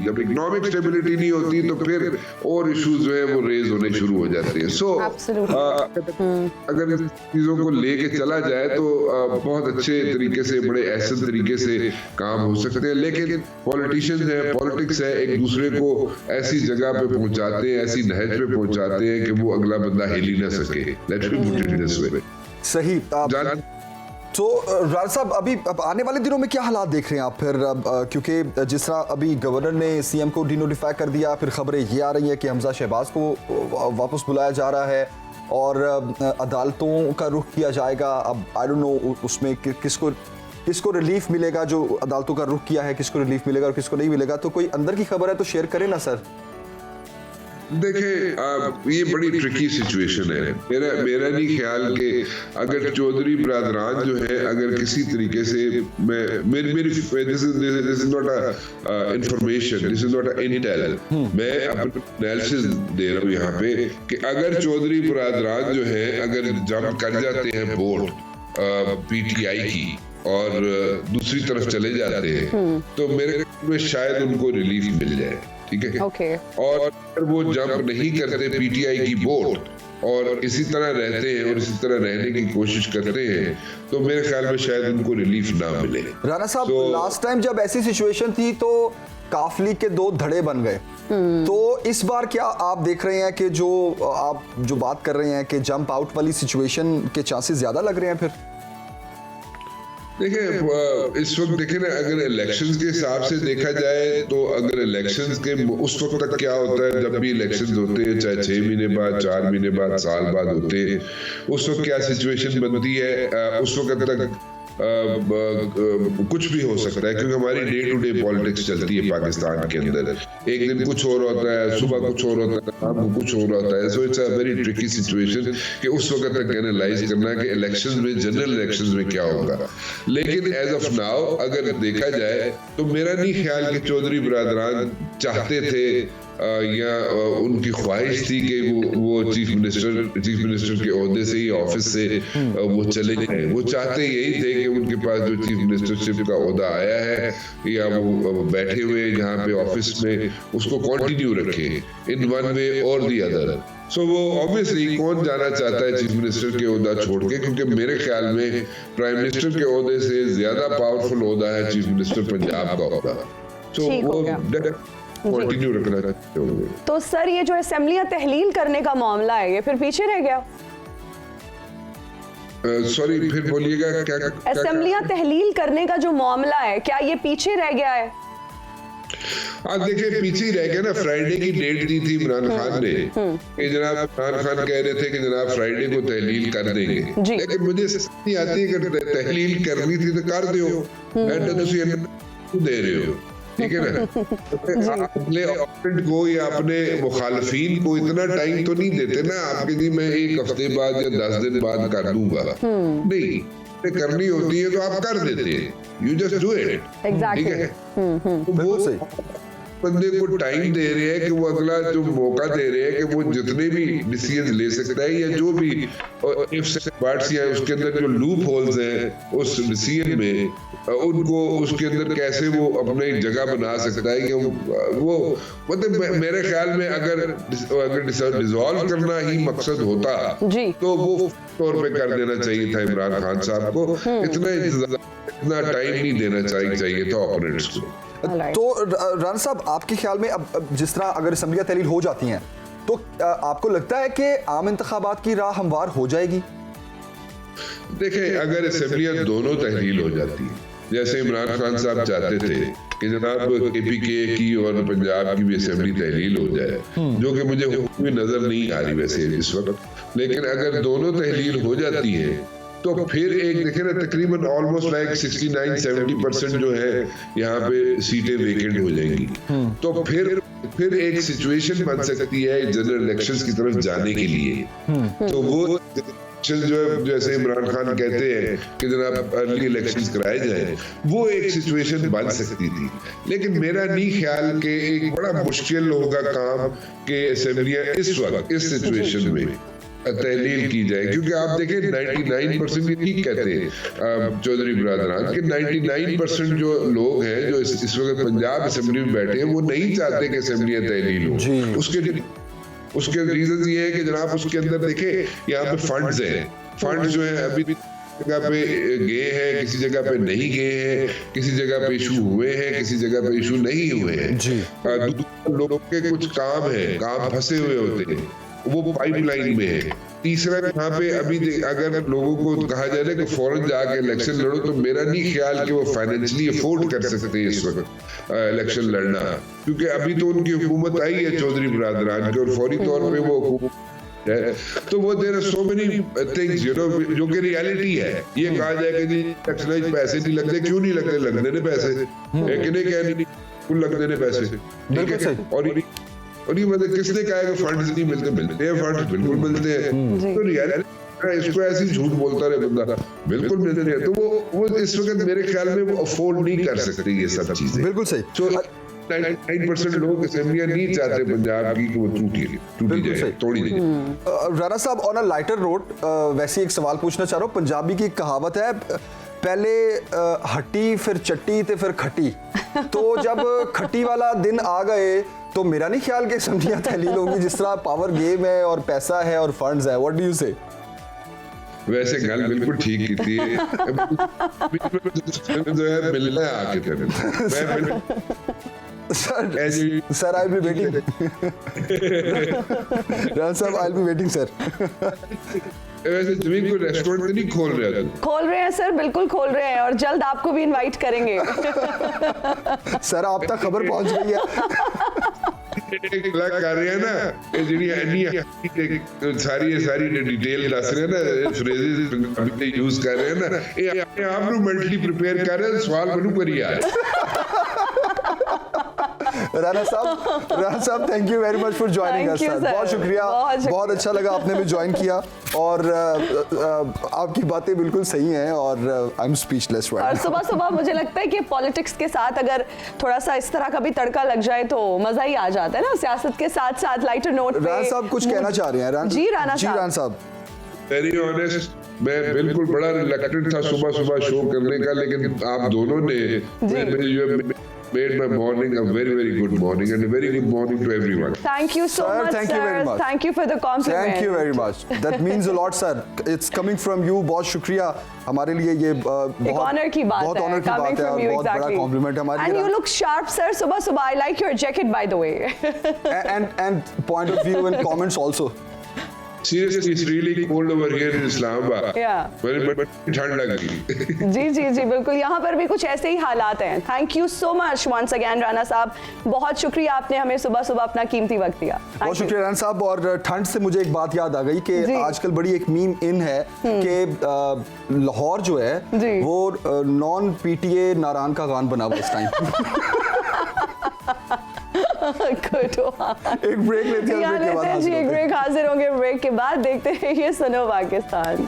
जब इकोनॉमिक स्टेबिलिटी नहीं होती तो फिर और इश्यूज जो है वो रेज होने शुरू हो जाते हैं। सो अगर इन चीजों को लेके चला जाए तो बहुत अच्छे तरीके से, बड़े ऐसे तरीके से काम हो सकते हैं, लेकिन पॉलिटिशियंस है, पॉलिटिक्स है, एक दूसरे को ऐसी जगह पे पहुंचाते हैं, ऐसी नहज पे पहुंचाते हैं कि वो अगला बंदा हिल ही ना सके। लेट्स पुट इट दिस वे। सही। तो राज साहब, अभी अब आने वाले दिनों में क्या हालात देख रहे हैं आप फिर, क्योंकि जिस तरह अभी गवर्नर ने सीएम को डिनोटिफाई कर दिया, फिर खबरें ये आ रही है कि हमजा शहबाज को वापस बुलाया जा रहा है और अदालतों का रुख किया जाएगा। अब आई डोंट नो उसमें किसको रिलीफ मिलेगा, जो अदालतों का रुख किया है किसको रिलीफ मिलेगा और किसको नहीं मिलेगा। तो कोई अंदर की खबर है तो शेयर करें ना सर। देखिए, ये बड़ी ट्रिकी सिचुएशन है। मेरा नहीं ख्याल कि अगर चौधरी बरादरान जो है, अगर किसी तरीके से मेरी this is not a information, this is not a Intel, मैं अपना एनालिसिस दे रहा हूँ यहाँ पे कि अगर चौधरी बरादरान जो है अगर जंप कर जाते हैं बोर्ड पीटीआई की और दूसरी तरफ चले जाते हैं, तो मेरे में शायद उनको रिलीफ मिल जाए। ठीक है, और अगर वो जंप नहीं करते पीटीआई की बोर्ड और इसी तरह रहते हैं और इसी तरह रहने की कोशिश करते हैं, तो मेरे ख्याल में शायद उनको रिलीफ ना मिले। राणा साहब, लास्ट टाइम जब ऐसी सिचुएशन थी तो काफली के दो धड़े बन गए, तो इस बार क्या आप देख रहे हैं कि आप जो बात कर रहे हैं कि जंप आउट वाली सिचुएशन के चांसेस ज्यादा लग रहे हैं फिर? देखिए, इस वक्त देखें ना, अगर इलेक्शंस के हिसाब से देखा जाए तो अगर इलेक्शंस के उस वक्त तक क्या होता है, जब भी इलेक्शंस होते हैं, चाहे 6 महीने बाद, 4 महीने बाद, साल बाद होते हैं, उस वक्त क्या सिचुएशन बनती है, उस वक्त तक कुछ भी हो सकता है, क्योंकि हमारी डे टू डे पॉलिटिक्स चलती है पाकिस्तान के अंदर। एक दिन कुछ और होता है, सुबह कुछ और होता है, शाम को कुछ और होता है। So it's a very tricky situation कि उस वक्त तक एनालाइज करना कि इलेक्शंस में, जनरल इलेक्शंस में क्या होगा। लेकिन एज ऑफ नाउ अगर देखा जाए तो मेरा नहीं ख्याल कि चौधरी बरादरान चाहते थे या उनकी ख्वाहिश थी कि वो चीफ मिनिस्टर के ओहदे से ही, ऑफिस से वो चले जाएं। वो चाहते यही थे कि उनके पास जो चीफ मिनिस्टरशिप का ओहदा आया है या वो बैठे हुए जहाँ पे ऑफिस में, उसको कंटिन्यू रखे इन वन वे और दी अदर। सो वो ऑब्वियसली कौन जाना चाहता है चीफ मिनिस्टर के ओहदा छोड़ के, क्योंकि मेरे ख्याल में प्राइम मिनिस्टर के ओहदे से ज्यादा पावरफुल ओहदा है चीफ मिनिस्टर पंजाब का ओहदा। सो वो कंटिन्यू रखना चाहते होंगे। तो सर, ये जो असेंबलियां तहलील करने का मामला है, ये फिर पीछे रह गया? सॉरी, फिर बोलिएगा क्या? असेंबलियां तहलील करने का जो मामला है, क्या ये पीछे रह गया है? आज देखिए, पीछे रह गया ना। फ्राइडे की डेट दी थी इमरान खान ने कि जनाब इमरान खान कह रहे थे कि जनाब फ्राइडे को तहलील कर देंगे, लेकिन मुझे समझ नहीं आती कि तहलील करनी थी तो कर दो, दे रहे हो, ठीक है ना। अपने ऑपोनेंट को या अपने मुखालफीन को इतना टाइम तो नहीं देते ना आपके जी मैं 1 हफ्ते बाद या 10 दिन बाद कर दूंगा। नहीं, करनी होती है तो आप कर देते हैं, यू जस्ट डू इट। ठीक है, वो बंदे को टाइम दे रहे हैं कि वो अगला जो मौका दे रहे हैं कि वो जितने भी डिसीजन ले सकता है, या जो भी इफ पार्ट्स या उसके अंदर जो लूप होल्स हैं उस डिसीजन में, उनको उसके अंदर कैसे वो अपनी जगह बना सकता है। कि वो मतलब मेरे ख्याल में अगर डिसॉल्व करना ही मकसद होता तो वो तौर पे कर देना चाहिए था इमरान खान साहब को। इतना टाइम नहीं देना चाहिए था ऑपोनेंट्स को। तो राणा साहब, आपके ख्याल में अब जिस तरह अगर असेंबलियां तहलील हो जाती हैं तो आपको लगता है कि आम इंतखाबात की राह हमवार हो जाएगी? देखें, अगर असेंबलियां दोनों तहलील हो जाती हैं, जैसे इमरान खान साहब चाहते थे कि जनाब KPK की और पंजाब की भी असेंबली तहलील हो जाए, जो कि मुझे भी नजर नहीं आ रही वैसे इस वक्त, लेकिन अगर दोनों तहलील हो जाती है तो फिर एक देखे ना, तकरीबन ऑलमोस्ट लाइक 69-70% जो है यहाँ पे सीटें वेकेंट हो जाएंगी। तो फिर एक सिचुएशन बन सकती है जनरल इलेक्शंस की तरफ जाने के लिए। तो वो जो है, जैसे इमरान खान कहते हैं कि जनाब अर्ली इलेक्शंस कराए जाए, वो एक सिचुएशन बन सकती थी। लेकिन मेरा नहीं ख्याल कि एक बड़ा मुश्किल होगा काम कि असेंबलियां इस वक्त इस सिचुएशन में तहलील की जाए, क्योंकि आप देखें 99% ये ठीक कहते हैं चौधरी बिरादरान कि 99% जो लोग हैं जो इस वक्त पंजाब असेंबली में बैठे हैं वो नहीं चाहते कि असेंबलियां तहलील हो। उसके रीजन ये है कि जनाब उसके अंदर देखें यहाँ पे फंड्स हैं, फंड्स जो है अभी जगह पे गए हैं, किसी जगह पे नहीं गए हैं, किसी जगह पे इशू हुए हैं, किसी जगह पे इशू नहीं हुए हैं। लोगों के कुछ काम है, काम फंसे हुए होते हैं, वो पाइपलाइन में है। तीसरा यहाँ पे अभी अगर लोगों को कहा जाए कि फौरन जाके इलेक्शन लड़ो, तो मेरा नहीं ख्याल कि वो फाइनेंशियली अफोर्ड कर सकते हैं इस वक्त इलेक्शन लड़ना, क्योंकि अभी तो उनकी हुकूमत आई है चौधरी बिरादरान की और फौरी तौर पे वो हुकूमत है, तो वो there are so many things you know जो कि रियलिटी है। ये कहा जाए कि जी इलेक्शन पैसे नहीं लगते, क्यों नहीं लगते? लगने ने पैसे, किन्हें क्या नहीं लगने ने पैसे, ठीक है। और ये मतलब किसने कहा है कि फंड्स नहीं मिलते? मिलते हैं फंड्स, बिल्कुल मिलते हैं। तो रियलिटी इसको ऐसे ही झूठ बोलता रहे बंदा, बिल्कुल मिलते हैं। तो वो इस वक्त मेरे ख्याल में वो अफोर्ड नहीं कर सकते ये सब चीजें। बिल्कुल सही। तो 99% लोग असेंबलियां नहीं चाहते पंजाब की कि वो टूटी जाए, तोड़ी जाए। राणा साहब, ऑन अ लाइटर नोट वैसे एक सवाल पूछना चाह रहा हूँ। पंजाबी की एक कहावत है, पहले हट्टी फिर चट्टी ते फिर खट्टी। तो जब खट्टी वाला दिन आ गए तो मेरा नहीं ख्याल कि असेंबलियां तहलील होगी, जिस तरह पावर गेम है और पैसा है और फंड्स है। व्हाट डू यू से? वैसे गल बिल्कुल ठीक की थी जो है मिलना है आके मैं Sir, I'll be waiting. Ran साहब, I'll be waiting, sir. वैसे जमीन को रेस्टोरेंट तो नहीं खोल रहे हैं? खोल रहे हैं सर, बिल्कुल खोल रहे हैं और जल्द आपको भी इनवाइट करेंगे। सर, आप तक खबर पहुंच गई है। कर रहे हैं ना ये सारी डिटेल दस रहे हैं ना, फ्रेजेस यूज कर रहे हैं ना, ये आप लोग मेंटली प्रिपेयर कर रहे हैं, सवाल बनू करिए यार। राणा साहब, thank you very much for joining us sir. बहुत शुक्रिया, बहुत अच्छा लगा आपने भी ज्वाइन किया और आपकी बातें बिल्कुल सही हैं और आई एम स्पीचलेस। और सुबह मुझे लगता है कि पॉलिटिक्स के साथ अगर थोड़ा सा इस तरह का भी तड़का लग जाए तो मजा ही आ जाता है ना, सियासत के साथ साथ लाइटर नोट पे। राणा साहब कुछ कहना चाह रहे हैं? जी राणा साहब, वेरी ऑनेस्ट, मैं बिल्कुल बड़ा रिलक्टेंट था सुबह शो करने का, लेकिन आप दोनों ने made my morning a very, very good morning and a very good morning to everyone. Thank you so much, thank you very much. Thank you for the compliment. Thank you very much. That means a lot, sir. It's coming from you. बहुत शुक्रिया, हमारे लिए ये बहुत ऑनर की बात है, बहुत ऑनर की बात है और बहुत बड़ा कॉम्प्लीमेंट है हमारे लिए। And you look sharp, sir. सुबह I like your jacket, by the way. and point of view and comments also. Seriously, it's really cold over here in Islamabad. Yeah. But ठंड लग रही। जी बिल्कुल, यहाँ पर भी कुछ ऐसे ही हालात हैं। Thank you so much once again Rana साहब, बहुत शुक्रिया, आपने हमें सुबह अपना कीमती वक्त दिया। बहुत शुक्रिया राणा साहब। और ठंड से मुझे एक बात याद आ गई कि आजकल बड़ी एक मीम इन है कि लाहौर जो है वो नॉन पीटीए नारान का गान बना हुआ इस टाइम। एक ब्रेक लेते हैं जी, एक ब्रेक हाजिर होंगे। ब्रेक के बाद देखते हैं ये सुनो Pakistan.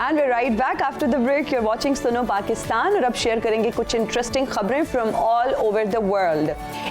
And we're right back after the break. You're watching सुनो पाकिस्तान और अब शेयर करेंगे कुछ इंटरेस्टिंग खबरें from all over the world.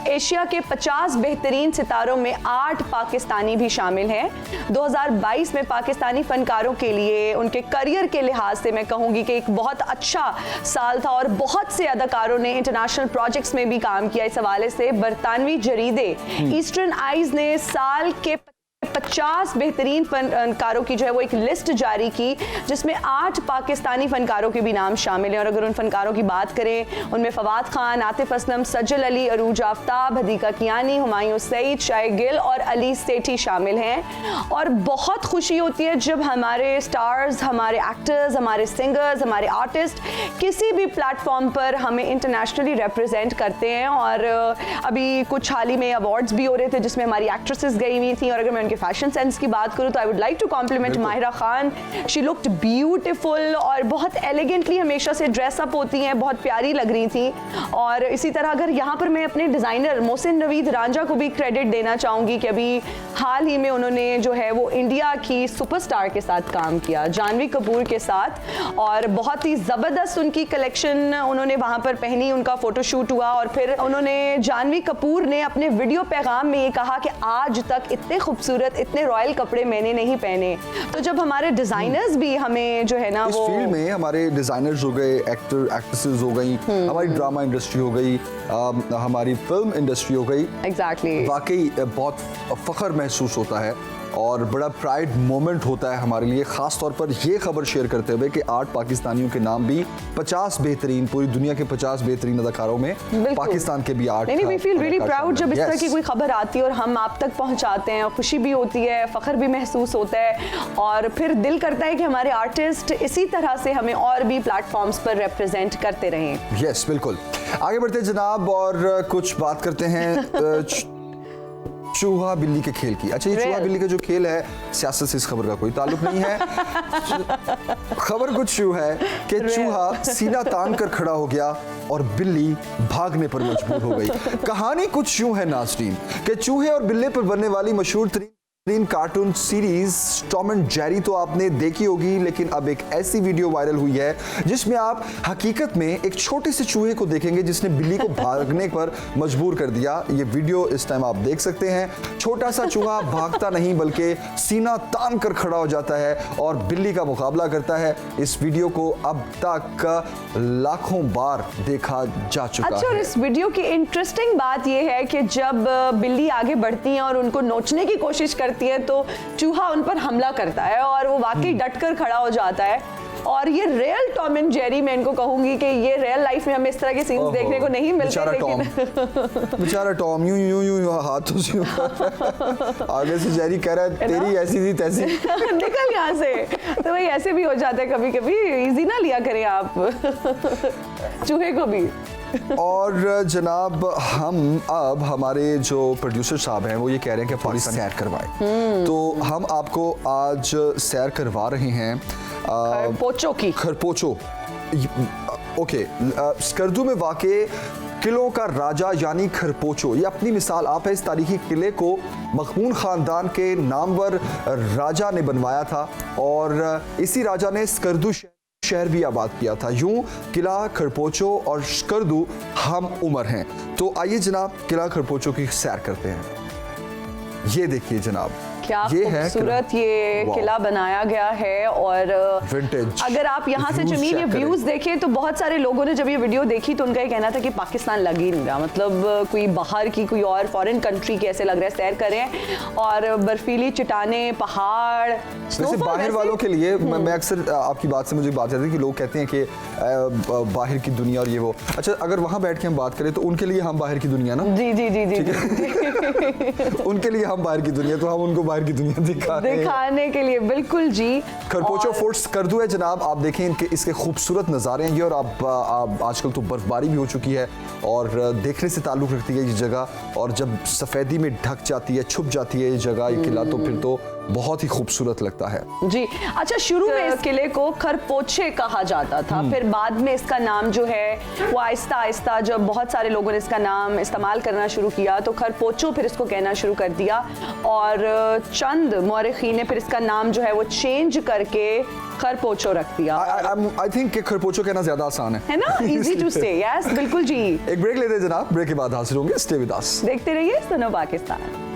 Asia के 50 बेहतरीन सितारों में 8 पाकिस्तानी भी शामिल हैं। 2022 में पाकिस्तानी फनकारों के लिए उनके करियर के लिहाज से मैं कहूंगी कि एक बहुत अच्छा साल था और बहुत से अदाकारों ने इंटरनेशनल प्रोजेक्ट्स में भी काम किया। इस हवाले से बरतानवी जरीदे ईस्टर्न आइज ने साल के 50 बेहतरीन फनकारों की जो है वो एक लिस्ट जारी की, जिसमें 8 पाकिस्तानी फनकारों के भी नाम शामिल हैं। और अगर उन फनकारों की बात करें, उनमें फवाद खान, आतिफ असलम, सज्जल अली, अरूज आफ्ताब, हदीका कियानी, हुमायूं सईद, शाय गिल और अली सेठी शामिल हैं। और बहुत खुशी होती है जब हमारे स्टार्स, हमारे एक्टर्स, हमारे सिंगर्स, हमारे आर्टिस्ट किसी भी प्लेटफॉर्म पर हमें इंटरनेशनली रिप्रेजेंट करते हैं। और अभी कुछ हाल ही में अवार्ड्स भी हो रहे थे जिसमें हमारी एक्ट्रेसेस गई हुई थी और अगर मैं उनके फैशन फैशन सेंस की बात करूँ तो I would like to compliment Mahira Khan. She looked beautiful और बहुत एलिगेंटली हमेशा से ड्रेस अप होती हैं, बहुत प्यारी लग रही थी। और इसी तरह अगर यहाँ पर मैं अपने डिज़ाइनर मोहसिन नवीद रांझा को भी क्रेडिट देना चाहूँगी कि अभी हाल ही में उन्होंने जो है वो इंडिया की सुपरस्टार के साथ काम किया, जानवी कपूर के साथ, और बहुत ही ज़बरदस्त उनकी कलेक्शन उन्होंने वहाँ पर पहनी, उनका फोटोशूट हुआ। और फिर उन्होंने जानवी कपूर ने अपने वीडियो पैगाम में ये कहा कि आज तक इतने खूबसूरत, इतने रॉयल कपड़े मैंने नहीं पहने। तो जब हमारे डिज़ाइनर्स भी हमें जो है ना इस वो फील्ड में हमारे डिजाइनर्स हो गए, एक्टर एक्ट्रेसेस हो गई, हमारी ड्रामा इंडस्ट्री हो गई, हमारी फिल्म इंडस्ट्री हो गई, एग्जैक्टली वाकई बहुत फख्र महसूस होता है और बड़ा प्राइड मोमेंट होता है हमारे लिए, खास तौर पर ये खबर शेयर करते हुए कि 8 पाकिस्तानियों के नाम भी 50 बेहतरीन, पूरी दुनिया के 50 बेहतरीन अदाकारों में पाकिस्तान के भी 8। नहीं, वी फील रियली प्राउड जब इस तरह की कोई खबर आती है और हम आप तक पहुंचाते हैं, खुशी भी होती है, फख्र भी महसूस होता है, और फिर दिल करता है कि हमारे आर्टिस्ट इसी तरह से हमें और भी प्लेटफॉर्म्स पर रिप्रेजेंट करते रहें। यस, बिल्कुल। आगे बढ़ते हैं जनाब और कुछ बात करते हैं चूहा बिल्ली के खेल की। अच्छा, ये चूहा बिल्ली का जो खेल है, सियासत से इस खबर का कोई ताल्लुक नहीं है। खबर कुछ यूं है कि चूहा सीना तान कर खड़ा हो गया और बिल्ली भागने पर मजबूर हो गई। कहानी कुछ यूं है नाज़रीन कि चूहे और बिल्ले पर बनने वाली मशहूर तरीन cartoon series Tom and Jerry तो आपने देखी होगी, लेकिन अब एक ऐसी वीडियो वायरल हुई है जिसमें आप हकीकत में एक छोटे से चूहे को देखेंगे जिसने बिल्ली को भागने पर मजबूर कर दिया। ये वीडियो इस टाइम आप देख सकते हैं। छोटा सा चूहा भागता नहीं बल्कि सीना तान कर खड़ा हो जाता है और बिल्ली का मुकाबला करता है। इस वीडियो को अब तक लाखों बार देखा जा चुका अच्छा, और है। इस वीडियो की इंटरेस्टिंग बात यह है कि जब बिल्ली आगे बढ़ती है और उनको नोचने की कोशिश करती है तो चूहा उन पर हमला करता है और वो वाकई डटकर खड़ा हो जाता है। और ये रियल टॉम एंड जेरी, मैं इनको कहूंगी कि ये रियल लाइफ में हमें इस तरह के सीन्स देखने को नहीं मिलते। बेचारा टॉम यूं यूं यूं हाथों से आगे से जेरी कह रहा है तेरी ऐसी थी तैसी निकल यहाँ से। तो भाई ऐसे भी हो जाता है कभी कभी, इजी ना लिया करें आप चूहे को भी। और जनाब हम अब हमारे जो प्रोड्यूसर साहब हैं वो ये कह रहे हैं कि पाकिस्तान सैर करवाएं, तो हम आपको आज सैर करवा रहे हैं खरपोचों की। खरपोचो, ओके, स्कर्दू में वाक़े किलों का राजा यानी खरपोचो, ये अपनी मिसाल आप है। इस तारीखी किले को मखमून ख़ानदान के नामवर राजा ने बनवाया था और इसी राजा ने स्कर्दू शहर भी आबाद किया था। यूं किला खरपोचो और स्कर्दू हम उम्र हैं। तो आइए जनाब किला खरपोचो की सैर करते हैं। ये देखिए जनाब, क्या खूबसूरत ये किला बनाया गया है। और विंटेज, अगर आप यहाँ से जमीन ये व्यूज देखें तो बहुत सारे लोगों ने जब ये वीडियो देखी तो उनका ये कहना था कि पाकिस्तान लग ही नहीं रहा, मतलब कोई बाहर की कोई और फॉरेन कंट्री के ऐसे लग रहा है सैर करें। और बर्फीली चट्टाने, पहाड़, वैसे बाहर वालों के लिए मैं अक्सर आपकी बात से मुझे बात आती है कि लोग कहते हैं कि बाहर की दुनिया और ये वो। अच्छा, अगर वहाँ बैठ के हम बात करें तो उनके लिए हम बाहर की दुनिया ना, जी जी जी जी उनके लिए हम बाहर की दुनिया, तो हम उनको बाहर की दुनिया दिखाने के लिए बिल्कुल जी। खरपोचो फोर्ट स्कर्दू है जनाब, आप देखें इनके इसके खूबसूरत नज़ारे हैं ये। और आप आजकल तो बर्फबारी भी हो चुकी है और देखने से ताल्लुक़ रखती है ये जगह। और जब सफ़ेदी में ढक जाती है, छुप जाती है ये जगह, ये किला, तो फिर तो बहुत ही खूबसूरत लगता है जी। अच्छा, शुरू में इस किले को खरपोचे कहा जाता था, फिर बाद में इसका नाम जो है वो आहिस्ता आहिस्ता जब बहुत सारे लोगों ने इसका नाम इस्तेमाल करना शुरू किया तो खरपोचो फिर इसको कहना शुरू कर दिया। और चंद मौरखीन ने फिर इसका नाम जो है वो चेंज करके खरपोचो रख दिया। आई थिंक कि खरपोचो कहना ज्यादा आसान है ना, इजी टू से। यस, बिल्कुल जी। एक ब्रेक लेते हैं जनाब, ब्रेक के बाद हाजिर होंगे। स्टे विद अस, देखते रहिए सुनो पाकिस्तान।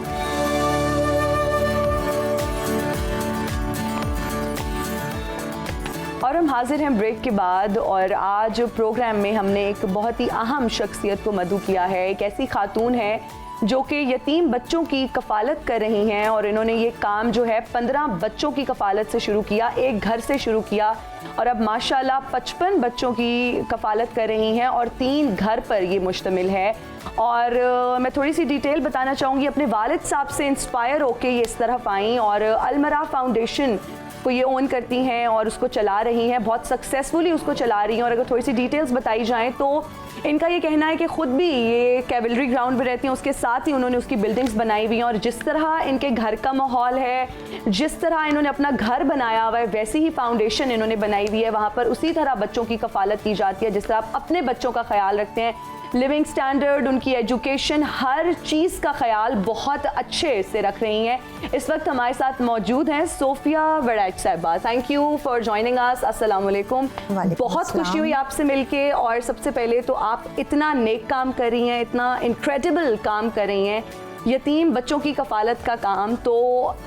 और हम हाजिर हैं ब्रेक के बाद, और आज प्रोग्राम में हमने एक बहुत ही अहम शख्सियत को मदऊ किया है। एक ऐसी खातून है जो कि यतीम बच्चों की कफ़ालत कर रही हैं, और इन्होंने ये काम जो है 15 बच्चों की कफ़ालत से शुरू किया, एक घर से शुरू किया, और अब माशाल्लाह 55 बच्चों की कफ़ालत कर रही हैं और 3 घर पर ये मुश्तमिल है। और मैं थोड़ी सी डिटेल बताना चाहूँगी। अपने वालिद साहब से इंस्पायर होके ये इस तरफ आई और अलमरा फाउंडेशन वो ये ओन करती हैं और उसको चला रही हैं, बहुत सक्सेसफुली उसको चला रही हैं। और अगर थोड़ी सी डिटेल्स बताई जाएँ तो इनका ये कहना है कि खुद भी ये कैवलरी ग्राउंड में रहती हैं, उसके साथ ही उन्होंने उसकी बिल्डिंग्स बनाई हुई हैं, और जिस तरह इनके घर का माहौल है, जिस तरह इन्होंने अपना घर बनाया हुआ है, वैसी ही फाउंडेशन इन्होंने बनाई हुई है वहाँ पर। उसी तरह बच्चों की कफालत की जाती है जिस तरह आप अपने बच्चों का ख्याल रखते हैं। लिविंग स्टैंडर्ड, उनकी एजुकेशन, हर चीज़ का ख्याल बहुत अच्छे से रख रही हैं। इस वक्त हमारे साथ मौजूद हैं सोफिया वड़ैच साहिबा। Thank you for joining us. अस्सलाम वालेकुम। बहुत खुशी हुई आपसे मिलके। और सबसे पहले तो आप इतना नेक काम कर रही हैं, इतना इनक्रेडिबल काम कर रही हैं, यतीम बच्चों की कफालत का काम। तो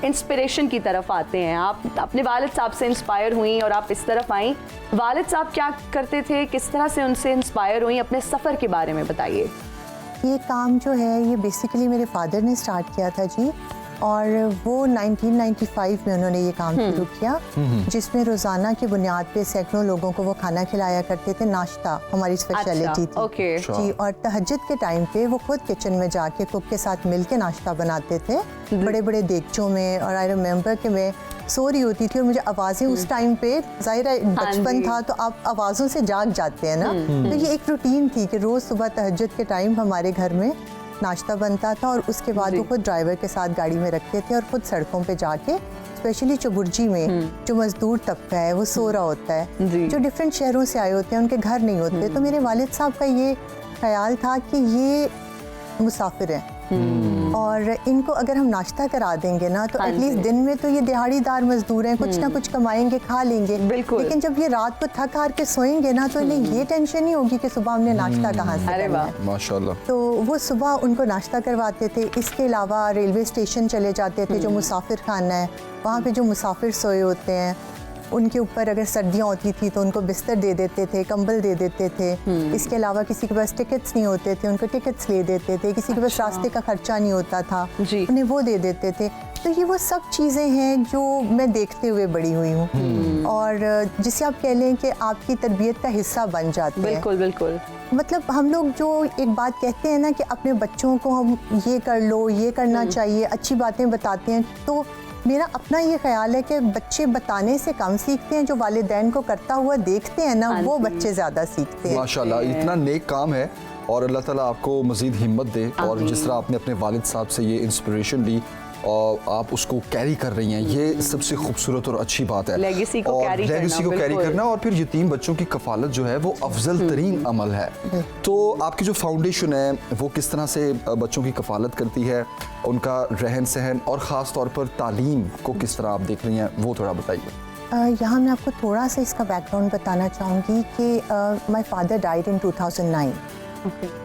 इंस्पिरेशन की तरफ आते हैं। आप अपने वालिद साहब से इंस्पायर हुई और आप इस तरफ आई। वालिद साहब क्या करते थे, किस तरह से उनसे इंस्पायर हुई, अपने सफ़र के बारे में बताइए। ये काम जो है ये बेसिकली मेरे फादर ने स्टार्ट किया था जी, और वो 1995 में उन्होंने ये काम शुरू किया, जिसमें रोज़ाना की बुनियाद पे सैकड़ों लोगों को वो खाना खिलाया करते थे। नाश्ता हमारी स्पेशलिटी थी ओके। जी। और तहज्जुद के टाइम पे वो खुद किचन में जाके कुक के साथ मिलके नाश्ता बनाते थे, बड़े बड़े देगचों में। और आई रिमेम्बर कि मैं सो रही होती थी और मुझे आवाज़ें उस टाइम पे, ज़ाहिर है बचपन था तो आप आवाज़ों से जाग जाते हैं ना। तो ये एक रूटीन थी कि रोज़ सुबह तहज्जुद के टाइम हमारे घर में नाश्ता बनता था, और उसके बाद वो खुद ड्राइवर के साथ गाड़ी में रखते थे और खुद सड़कों पे जाके, स्पेशली चबुर्जी में जो मजदूर तबका है वो सो रहा होता है, जो डिफरेंट शहरों से आए होते हैं, उनके घर नहीं होते। तो मेरे वालिद साहब का ये ख्याल था कि ये मुसाफिर हैं और इनको अगर हम नाश्ता करा देंगे ना तो एटलीस्ट दिन में तो ये दिहाड़ीदार मजदूर हैं, कुछ ना कुछ कमाएंगे, खा लेंगे। लेकिन जब ये रात को थक हार के सोएंगे ना तो इन्हें ये टेंशन नहीं होगी कि सुबह हमने नाश्ता कहाँ से करना है। माशाल्लाह। तो वो सुबह उनको नाश्ता करवाते थे। इसके अलावा रेलवे स्टेशन चले जाते थे, जो मुसाफिर खाना है वहाँ पे जो मुसाफिर सोए होते हैं उनके ऊपर अगर सर्दियाँ होती थी तो उनको बिस्तर दे देते थे, कंबल दे देते थे। इसके अलावा किसी के पास टिकट्स नहीं होते थे, उनको टिकट्स ले देते थे। किसी के पास रास्ते का खर्चा नहीं होता था, उन्हें वो दे देते थे। तो ये वो सब चीज़ें हैं जो मैं देखते हुए बड़ी हुई हूँ, और जिसे आप कह लें कि आपकी तरबियत का हिस्सा बन जाते हैं। बिल्कुल बिल्कुल। मतलब हम लोग जो एक बात कहते हैं ना कि अपने बच्चों को हम ये कर लो, ये करना चाहिए, अच्छी बातें बताते हैं, तो मेरा अपना ये ख्याल है कि बच्चे बताने से कम सीखते हैं, जो वालिदैन को करता हुआ देखते हैं ना वो बच्चे ज़्यादा सीखते हैं। माशाल्लाह, इतना नेक काम है और अल्लाह ताला आपको मज़ीद हिम्मत दे। और जिस तरह आपने अपने वालिद साहब से ये इंस्पिरेशन ली और आप उसको कैरी कर रही हैं, ये सबसे खूबसूरत और अच्छी बात है। लेगेसी को कैरी करना और फिर यतीम बच्चों की कफालत जो है वो अफजल तरीन अमल है। तो आपकी जो फाउंडेशन है वो किस तरह से बच्चों की कफालत करती है, उनका रहन सहन और ख़ास तौर पर तालीम को किस तरह आप देख रही हैं, वो थोड़ा बताइए। यहाँ मैं आपको थोड़ा सा इसका बैकग्राउंड बताना चाहूँगी कि my father died in 2009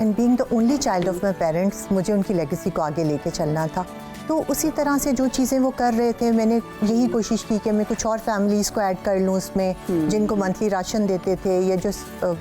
and being the only child of my parents, मुझे उनकी लेगेसी को आगे लेके चलना था। तो उसी तरह से जो चीज़ें वो कर रहे थे, मैंने यही कोशिश की कि मैं कुछ और फैमिलीज़ को ऐड कर लूँ उसमें, जिनको मंथली राशन देते थे या जो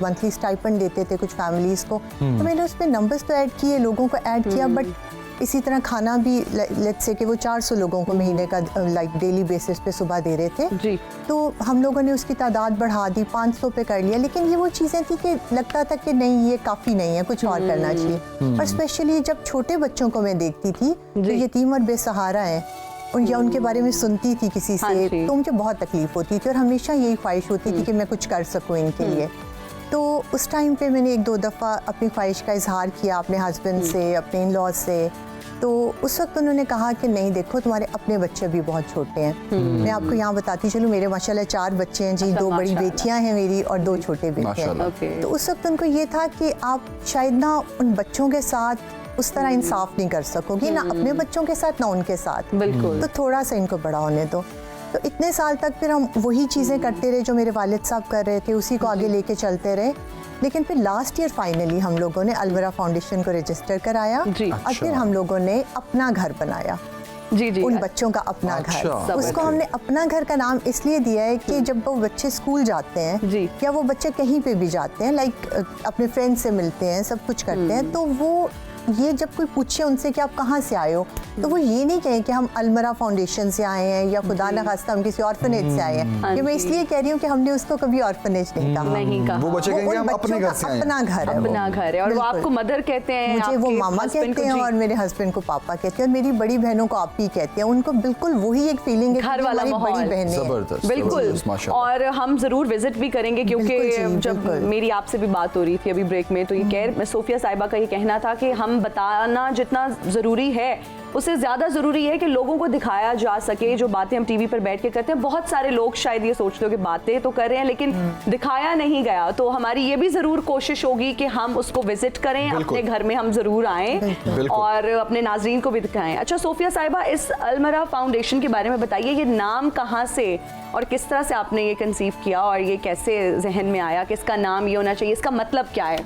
मंथली स्टाइपेंड देते थे कुछ फैमिलीज़ को। तो मैंने उसमें नंबर्स तो ऐड किए, लोगों को ऐड किया, बट इसी तरह खाना भी लेट्स से कि वो 400 लोगों को महीने का लाइक डेली बेसिस पे सुबह दे रहे थे जी। तो हम लोगों ने उसकी तादाद बढ़ा दी, 500 पे कर लिया। लेकिन ये वो चीज़ें थी कि लगता था कि नहीं ये काफ़ी नहीं है, कुछ और करना चाहिए। और स्पेशली जब छोटे बच्चों को मैं देखती थी जो यतीम और बेसहारा हैं या उनके बारे में सुनती थी किसी से, तो मुझे बहुत तकलीफ होती थी और हमेशा यही ख्वाहिश होती थी कि मैं कुछ कर सकूँ इनके लिए। तो उस टाइम पे मैंने 1-2 दफ़ा अपनी ख्वाहिश का इजहार किया अपने हस्बैंड से, अपने इन लॉज से। तो उस वक्त उन्होंने कहा कि नहीं देखो तुम्हारे अपने बच्चे भी बहुत छोटे हैं। मैं आपको यहाँ बताती चलूँ, मेरे माशाल्लाह 4 बच्चे हैं जी, 2 बड़ी बेटियाँ हैं मेरी और 2 छोटे बेटे हैं। तो उस वक्त उनको ये था कि आप शायद ना उन बच्चों के साथ उस तरह इंसाफ नहीं कर सकोगी, ना अपने बच्चों के साथ ना उनके साथ, बिल्कुल। तो थोड़ा सा इनको बड़ा होने दो। तो इतने साल तक फिर हम वही चीज़ें करते रहे जो मेरे वालिद साहब कर रहे थे, उसी को आगे लेके चलते रहे। लेकिन फिर लास्ट ईयर फाइनली हम लोगों ने अलवरा फाउंडेशन को रजिस्टर कराया और फिर हम लोगों ने अपना घर बनाया जी, उन बच्चों का अपना घर। उसको हमने अपना घर का नाम इसलिए दिया है कि जब वो बच्चे स्कूल जाते हैं या वो बच्चे कहीं पे भी जाते हैं, लाइक अपने फ्रेंड्स से मिलते हैं, सब कुछ करते हैं, तो वो ये जब कोई पूछे उनसे कि आप कहाँ से आए हो, तो वो ये नहीं कहें कि हम अलमरा फाउंडेशन से आए हैं या खुदा न खास्ता हम किसी ऑर्फनेज से आए हैं। ये मैं इसलिए कह रही हूँ कि हमने उसको कभी ऑर्फनेज नहीं कहा। नहीं कहा। वो बच्चे कहेंगे उन हम अपने बच्चों घर से का आए हैं। अपना घर है, अपना घर है, और वो बिल्कुल। आपको मदर कहते हैं, मुझे वो आपके मामा husband कहते को हैं जी। और मेरे हस्बैंड को पापा कहते हैं, और मेरी बड़ी बहनों को आपी कहते हैं। उनको बिल्कुल वही एक फीलिंग है घर कि वाला हमारी बड़ी माहौल। बहनें हैं। जबरदस्त बिल्कुल। जबरदस्त, माशाल्लाह। और हम जरूर विजिट भी करेंगे, क्योंकि बिल्कुल जी, जब बिल्कुल। मेरी आपसे भी बात हो रही थी अभी ब्रेक में, तो ये कह सोफिया साहिबा का ये कहना था कि हम बताना जितना जरूरी है उससे ज्यादा जरूरी है कि लोगों को दिखाया जा सके। जो बातें हम टीवी पर बैठ के करते हैं, बहुत सारे लोग शायद ये सोचते हो कि बातें तो कर रहे हैं लेकिन दिखाया नहीं गया, तो हमारी ये भी जरूर कोशिश होगी कि हम उसको विजिट करें, बिल्कुल। अपने घर में हम जरूर आएं बिल्कुल। और अपने नाजरीन को भी दिखाएं। अच्छा सोफिया साहिबा, इस अलमरा फाउंडेशन के बारे में बताइए, ये नाम कहाँ से और किस तरह से आपने ये कंसीव किया और ये कैसे जहन में आया कि इसका नाम ये होना चाहिए, इसका मतलब क्या है?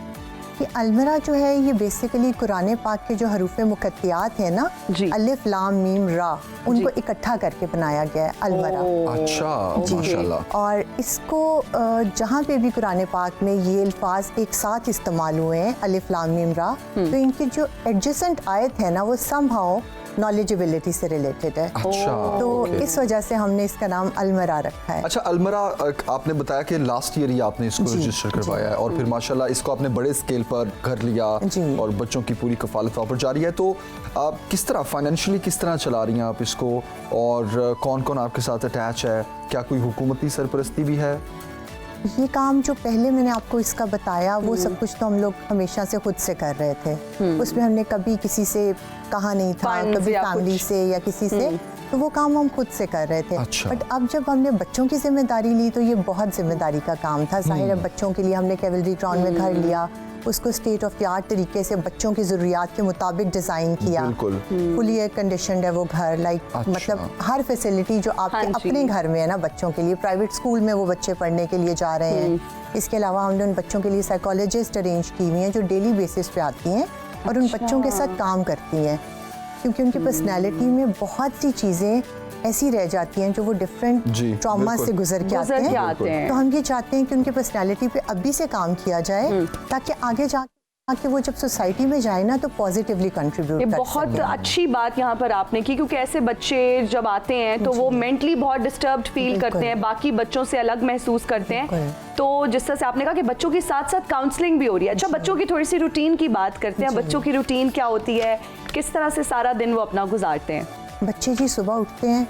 ये अलमरा जो है ये बेसिकली कुरान पाक के जो हरूफ मुकत्तियात है ना, जी। अलिफ लाम मीम रा, उनको इकट्ठा करके बनाया गया है अलमरा। अच्छा, माशाल्लाह। और इसको जहाँ पे भी कुरान पाक में ये अल्फाज एक साथ इस्तेमाल हुए हैं, अलिफ लाम मीम रा, तो इनकी जो एडजेसेंट आयत है ना वो समहाउ नॉलेजेबिलिटी से रिलेटेड है। अच्छा, तो ओके। इस वजह से हमने इसका नाम अलमरा रखा है। अच्छा, अलमरा आपने बताया कि लास्ट ईयर ही आपने इसको जी, रजिस्टर करवाया है और फिर माशाल्लाह इसको आपने बड़े स्केल पर कर लिया जी। और बच्चों की पूरी कफालत वहाँ पर जारी है। तो आप किस तरह फाइनेंशियली किस तरह चला रही हैं आप इसको, और कौन कौन आपके साथ अटैच है? क्या कोई हुकूमती सरपरस्ती भी है? ये काम जो पहले मैंने आपको इसका बताया वो सब कुछ तो हम लोग हमेशा से खुद से कर रहे थे। उसमें हमने कभी किसी से कहा नहीं था, Funds कभी या फैमिली कुछ। से या किसी से, तो वो काम हम खुद से कर रहे थे। अच्छा। बट अब जब हमने बच्चों की जिम्मेदारी ली तो ये बहुत जिम्मेदारी का काम था। जाहिर है बच्चों के लिए हमने कैवलरी ग्राउंड में घर लिया, उसको स्टेट ऑफ द आर्ट तरीके से बच्चों की ज़रूरियात के मुताबिक डिज़ाइन किया। बिल्कुल। फुली एयर कंडीशनड है वो घर, अच्छा। मतलब हर फैसिलिटी जो आपके हाँ जी। अपने घर में है ना बच्चों के लिए। प्राइवेट स्कूल में वो बच्चे पढ़ने के लिए जा रहे हैं। इसके अलावा हमने उन बच्चों के लिए साइकोलॉजिस्ट अरेंज की हुई हैं जो डेली बेसिस पे आती हैं और उन बच्चों के साथ काम करती हैं, क्योंकि उनकी पर्सनैलिटी में बहुत सी चीज़ें ऐसी रह जाती हैं जो वो डिफरेंट जी, ट्रॉमा बिल्कुल। से गुजर के आते हैं। तो हम ये चाहते हैं कि उनकी पर्सनैलिटी पे अभी से काम किया जाए ताकि आगे जाके वो जब सोसाइटी में जाए ना तो पॉजिटिवली कंट्रीब्यूट ये कर बहुत सकें। अच्छी बात यहाँ पर आपने की, क्योंकि ऐसे बच्चे जब आते हैं तो वो मेंटली बहुत डिस्टर्ब्ड फील बिल्कुल। करते हैं, बाकी बच्चों से अलग महसूस करते हैं। बिल्कुल। तो जिस तरह से आपने कहा कि बच्चों के साथ साथ काउंसलिंग भी हो रही है। अच्छा, बच्चों की थोड़ी सी रूटीन की बात करते हैं। बच्चों की रूटीन क्या होती है, किस तरह से सारा दिन वो अपना गुजारते हैं? बच्चे जी सुबह उठते हैं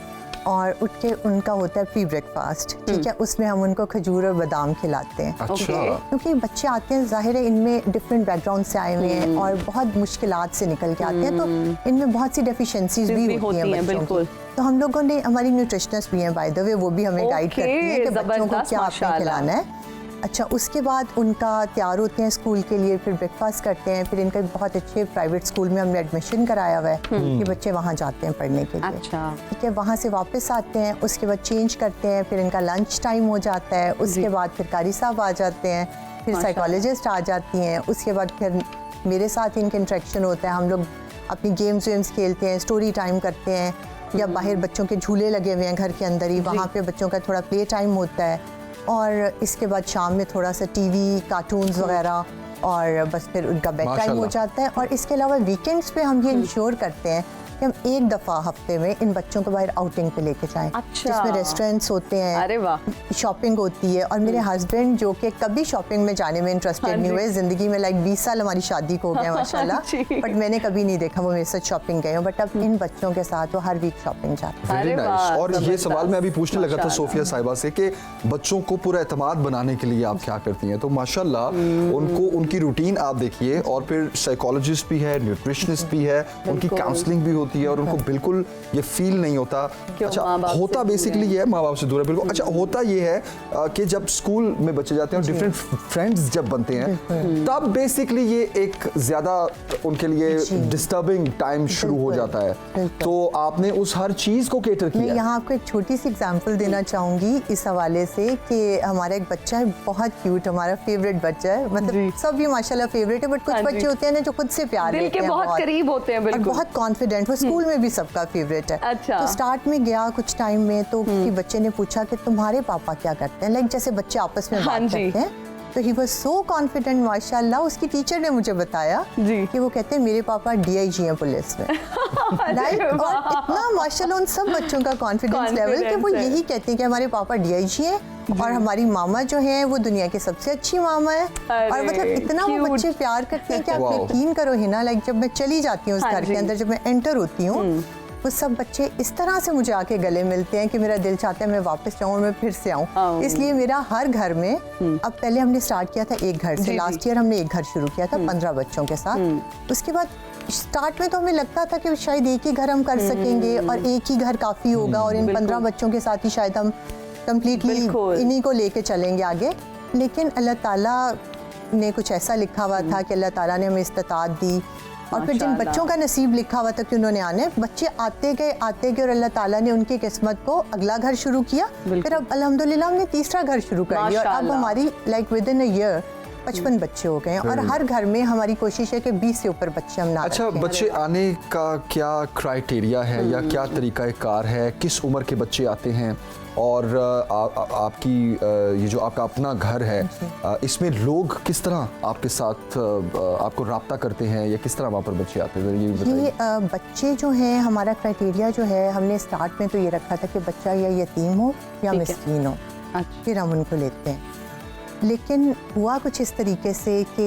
और उठ के उनका होता है प्री ब्रेकफास्ट, ठीक है, उसमें हम उनको खजूर और बादाम खिलाते हैं। अच्छा। ओके। क्योंकि बच्चे आते हैं, जाहिर है इनमें डिफरेंट बैकग्राउंड से आए हुए हैं और बहुत मुश्किलात से निकल के आते हैं, तो इनमें बहुत सी डेफिशिएंसीज भी होती हैं बच्चों बिल्कुल। की। तो हम लोगों ने, हमारी न्यूट्रिशनिस्ट भी हैं बाय द वे, वो भी हमें गाइड ओके, करती हैं कि बच्चों को जबरदस्त, क्या आपने माशाल्लाह। खिलाना है। अच्छा, उसके बाद उनका तैयार होते हैं स्कूल के लिए, फिर ब्रेकफास्ट करते हैं, फिर इनका बहुत अच्छे प्राइवेट स्कूल में हमने एडमिशन कराया हुआ है कि बच्चे वहाँ जाते हैं पढ़ने के लिए। अच्छा। ठीक है, वहाँ से वापस आते हैं, उसके बाद चेंज करते हैं, फिर इनका लंच टाइम हो जाता है, उसके बाद फिर कारी साहब आ जाते हैं, फिर साइकोलॉजिस्ट आ जाती हैं, उसके बाद फिर मेरे साथ इनका इंटरेक्शन होता है। हम लोग अपनी गेम्स वेम्स खेलते हैं, स्टोरी टाइम करते हैं, या बाहर बच्चों के झूले लगे हुए हैं घर के अंदर ही, वहाँ पे बच्चों का थोड़ा प्ले टाइम होता है। और इसके बाद शाम में थोड़ा सा टीवी, कार्टून्स वगैरह, और बस फिर उनका बेड टाइम हो माशाल्लाह। जाता है। और इसके अलावा वीकेंड्स पे हम ये इंश्योर करते हैं कि हम एक दफ़ा हफ्ते में इन बच्चों को बाहर आउटिंग पे लेके जाएं, अच्छा। जिसमें रेस्टोरेंट्स होते हैं, अरे वाह। शॉपिंग होती है। और मेरे हस्बैंड जो कि कभी शॉपिंग में जाने में इंटरेस्टेड नहीं हुए, जिंदगी में लाइक 20 साल हमारी शादी को हो गए माशाल्लाह, जी। बट मैंने कभी नहीं देखा वो मेरे साथ शॉपिंग गए हो। बट अब इन बच्चों के साथ वो हर वीक शॉपिंग जाते हैं। वेरी अरे नाइस। वाह, और ये जबरदस्त, सवाल मैं अभी पूछने लगा था माशाल्लाह। सोफिया साहिबा से कि बच्चों को पूरा एतमाद बनाने के लिए आप क्या करती हैं? तो माशाल्लाह उनको उनकी रूटीन आप देखिए, और फिर साइकोलॉजिस्ट भी है, न्यूट्रिशनिस्ट भी है, उनकी काउंसलिंग भी होती है, और उनको बिल्कुल ये फील नहीं होता। कि अच्छा, माँ बाप से होता दूर बेसिकली ये है, माँ बाप से दूर है, बिल्कुल। अच्छा, होता ये है कि जब स्कूल में बच्चे जाते हैं और डिफरेंट फ्रेंड्स जब बनते हैं, तब बेसिकली ये एक ज्यादा उनके लिए डिस्टर्बिंग टाइम शुरू हो जाता है। तो आपने उस हर चीज को केटर मैं किया। यहाँ आपको एक छोटी सी एग्जांपल देना चाहूँगी इस हवाले से कि हमारा एक बच्चा है, बहुत क्यूट, हमारा फेवरेट बच्चा है, मतलब सब भी माशाल्लाह फेवरेट है, बट कुछ हाँ जी। बच्चे होते हैं ना जो खुद से प्यार दिल लेते के हैं, बहुत करीब होते हैं, और बिल्कुल। बहुत कॉन्फिडेंट, वो स्कूल में भी सबका फेवरेट है। अच्छा। तो स्टार्ट में गया कुछ टाइम में, तो किसी बच्चे ने पूछा कि तुम्हारे पापा क्या करते हैं, लाइक जैसे बच्चे आपस में हाँ बात जी। करते हैं, तो ही वाज सो कॉन्फिडेंट माशाल्लाह। उसकी टीचर ने मुझे बताया जी। कि वो कहते हैं मेरे पापा DIG हैं पुलिस में। लाइक और इतना माशाल्लाह उन सब बच्चों का कॉन्फिडेंस लेवल कि वो यही कहते हैं कि हमारे पापा DIG हैं और हमारी मामा जो है वो दुनिया की सबसे अच्छी मामा है। और मतलब इतना वो बच्चे प्यार करते हैं कि आप यकीन करो हिना, लाइक जब मैं चली जाती हूँ उस घर के अंदर, जब मैं एंटर होती हूँ वो सब बच्चे इस तरह से मुझे आके गले मिलते हैं कि मेरा दिल चाहता है मैं वापस जाऊँ और मैं फिर से आऊँ। इसलिए मेरा हर घर में, अब पहले हमने स्टार्ट किया था एक घर से, लास्ट ईयर हमने एक घर शुरू किया था 15 बच्चों के साथ। उसके बाद स्टार्ट में तो हमें लगता था कि शायद एक ही घर हम कर सकेंगे और एक ही घर काफ़ी होगा और इन 15 बच्चों के साथ ही शायद हम कम्प्लीटली इन्हीं को लेके चलेंगे आगे। लेकिन अल्लाह ताला ने कुछ ऐसा लिखा हुआ था कि अल्लाह ताला ने हमें इस्तिताअत दी और फिर जिन बच्चों का नसीब लिखा हुआ था कि उन्होंने आने, बच्चे आते गए और अल्लाह ताला ने उनकी किस्मत को अगला घर शुरू किया। फिर अब अल्हम्दुलिल्लाह हमने तीसरा घर शुरू कर दिया और अब हमारी like with in a year 55 बच्चे हो गए हैं और हर घर में हमारी कोशिश है कि 20 से ऊपर बच्चे हम ना अच्छा, रखें। बच्चे आने का क्या क्राइटेरिया है या क्या तरीक़ाकार है, किस उम्र के बच्चे आते हैं और आपकी ये जो आपका अपना घर है इसमें लोग किस तरह आपके साथ आपको राब्ता करते हैं या किस तरह वहाँ पर बच्चे आते हैं, ये भी बताइए। ये बच्चे जो हैं, हमारा क्राइटेरिया जो है, हमने स्टार्ट में तो ये रखा था कि बच्चा या यतीम हो या मिस्कीन हो, फिर हम उनको लेते हैं। लेकिन हुआ कुछ इस तरीके से कि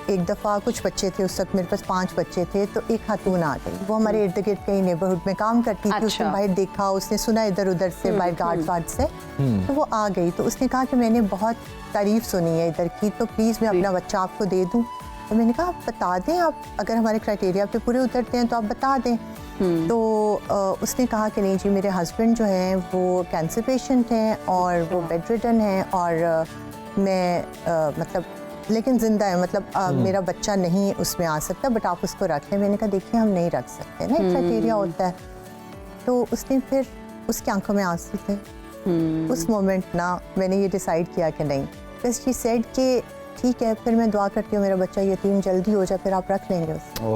एक दफ़ा कुछ बच्चे थे, उस वक्त मेरे पास 5 बच्चे थे, तो एक खातून आ गई, वो हमारे इर्द गिर्द कहीं नेबरहुड में काम करती थी। उसने बाहर देखा, उसने सुना इधर उधर से बाहर गार्ड वार्ड से, तो वो आ गई। तो उसने कहा कि मैंने बहुत तारीफ़ सुनी है इधर की, तो प्लीज़ मैं अपना बच्चा आपको दे दूँ। तो मैंने कहा आप बता दें, आप अगर हमारे क्राइटेरिया पे पूरे उतरते हैं तो आप बता दें। तो उसने कहा कि नहीं जी, मेरे हस्बैंड जो हैं वो कैंसर पेशेंट हैं और वो बेड रिडन हैं और मैं मतलब लेकिन ज़िंदा है, मतलब मेरा बच्चा नहीं उसमें आ सकता, बट आप उसको रख लें। मैंने कहा देखिए हम नहीं रख सकते ना, एक क्राइटेरिया होता है। तो उसने फिर, उसकी आंखों में आंसू थे उस मोमेंट ना, मैंने ये डिसाइड किया कि नहीं, बस शी सेड कि ठीक है, फिर मैं दुआ करती हूँ मेरा बच्चा यतीम जल्दी हो जाए, फिर आप रख लेंगे उसको।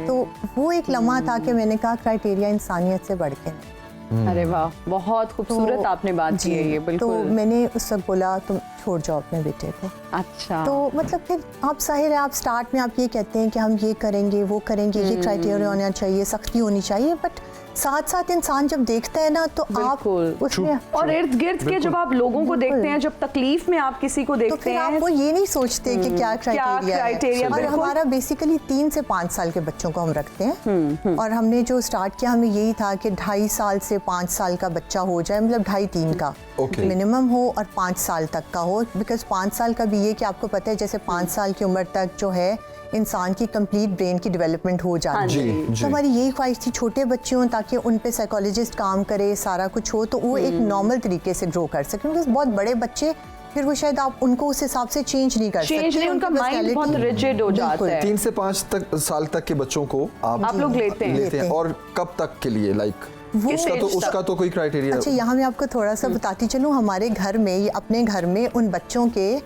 तो वो एक लम्हा था कि मैंने कहा क्राइटेरिया इंसानियत से बढ़ के नहीं। अरे वाह, बहुत खूबसूरत आपने बात की है ये, बिल्कुल। तो मैंने उस वक्त बोला तुम छोड़ जाओ अपने बेटे को। अच्छा। तो मतलब फिर आप जाहिर है, आप स्टार्ट में आप ये कहते हैं कि हम ये करेंगे वो करेंगे, ये क्राइटेरिया होना चाहिए, सख्ती होनी चाहिए, बट साथ साथ इंसान जब देखता है ना तो आप उसमें और इर्द गिर्द के जब आप लोगों को देखते हैं, जब तकलीफ में आप किसी को देखते हैं, आप वो ये नहीं सोचते कि क्या क्राइटेरिया है। और हमारा बेसिकली 3 से 5 साल के बच्चों को हम रखते हैं और हमने जो स्टार्ट किया हमें यही था कि 2.5 साल से 5 साल का बच्चा हो जाए, मतलब 2.5-3 का मिनिमम हो और 5 साल तक का हो। बिकॉज 5 साल का भी ये कि आपको पता है जैसे 5 साल की उम्र तक जो है इंसान की कंप्लीट ब्रेन की डेवलपमेंट हो जाती है। तो हमारी यही ख्वाहिश थी छोटे बच्चे हों ताकि उन पे साइकोलॉजिस्ट काम करे, सारा कुछ हो, तो वो एक नॉर्मल तरीके से ग्रो कर सकें। बिकॉज बहुत बड़े बच्चे फिर वो शायद आप उनको उस हिसाब से चेंज नहीं कर सकते, उनका माइंड बहुत रिजिड हो जाता है। 3 से 5 साल तक के बच्चों को आप लोग लेते हैं और कब तक के लिए, लाइक उसका तो कोई क्राइटेरिया? अच्छा, यहाँ मैं आपको थोड़ा सा बताती चलूँ, हमारे घर में, अपने घर में उन बच्चों के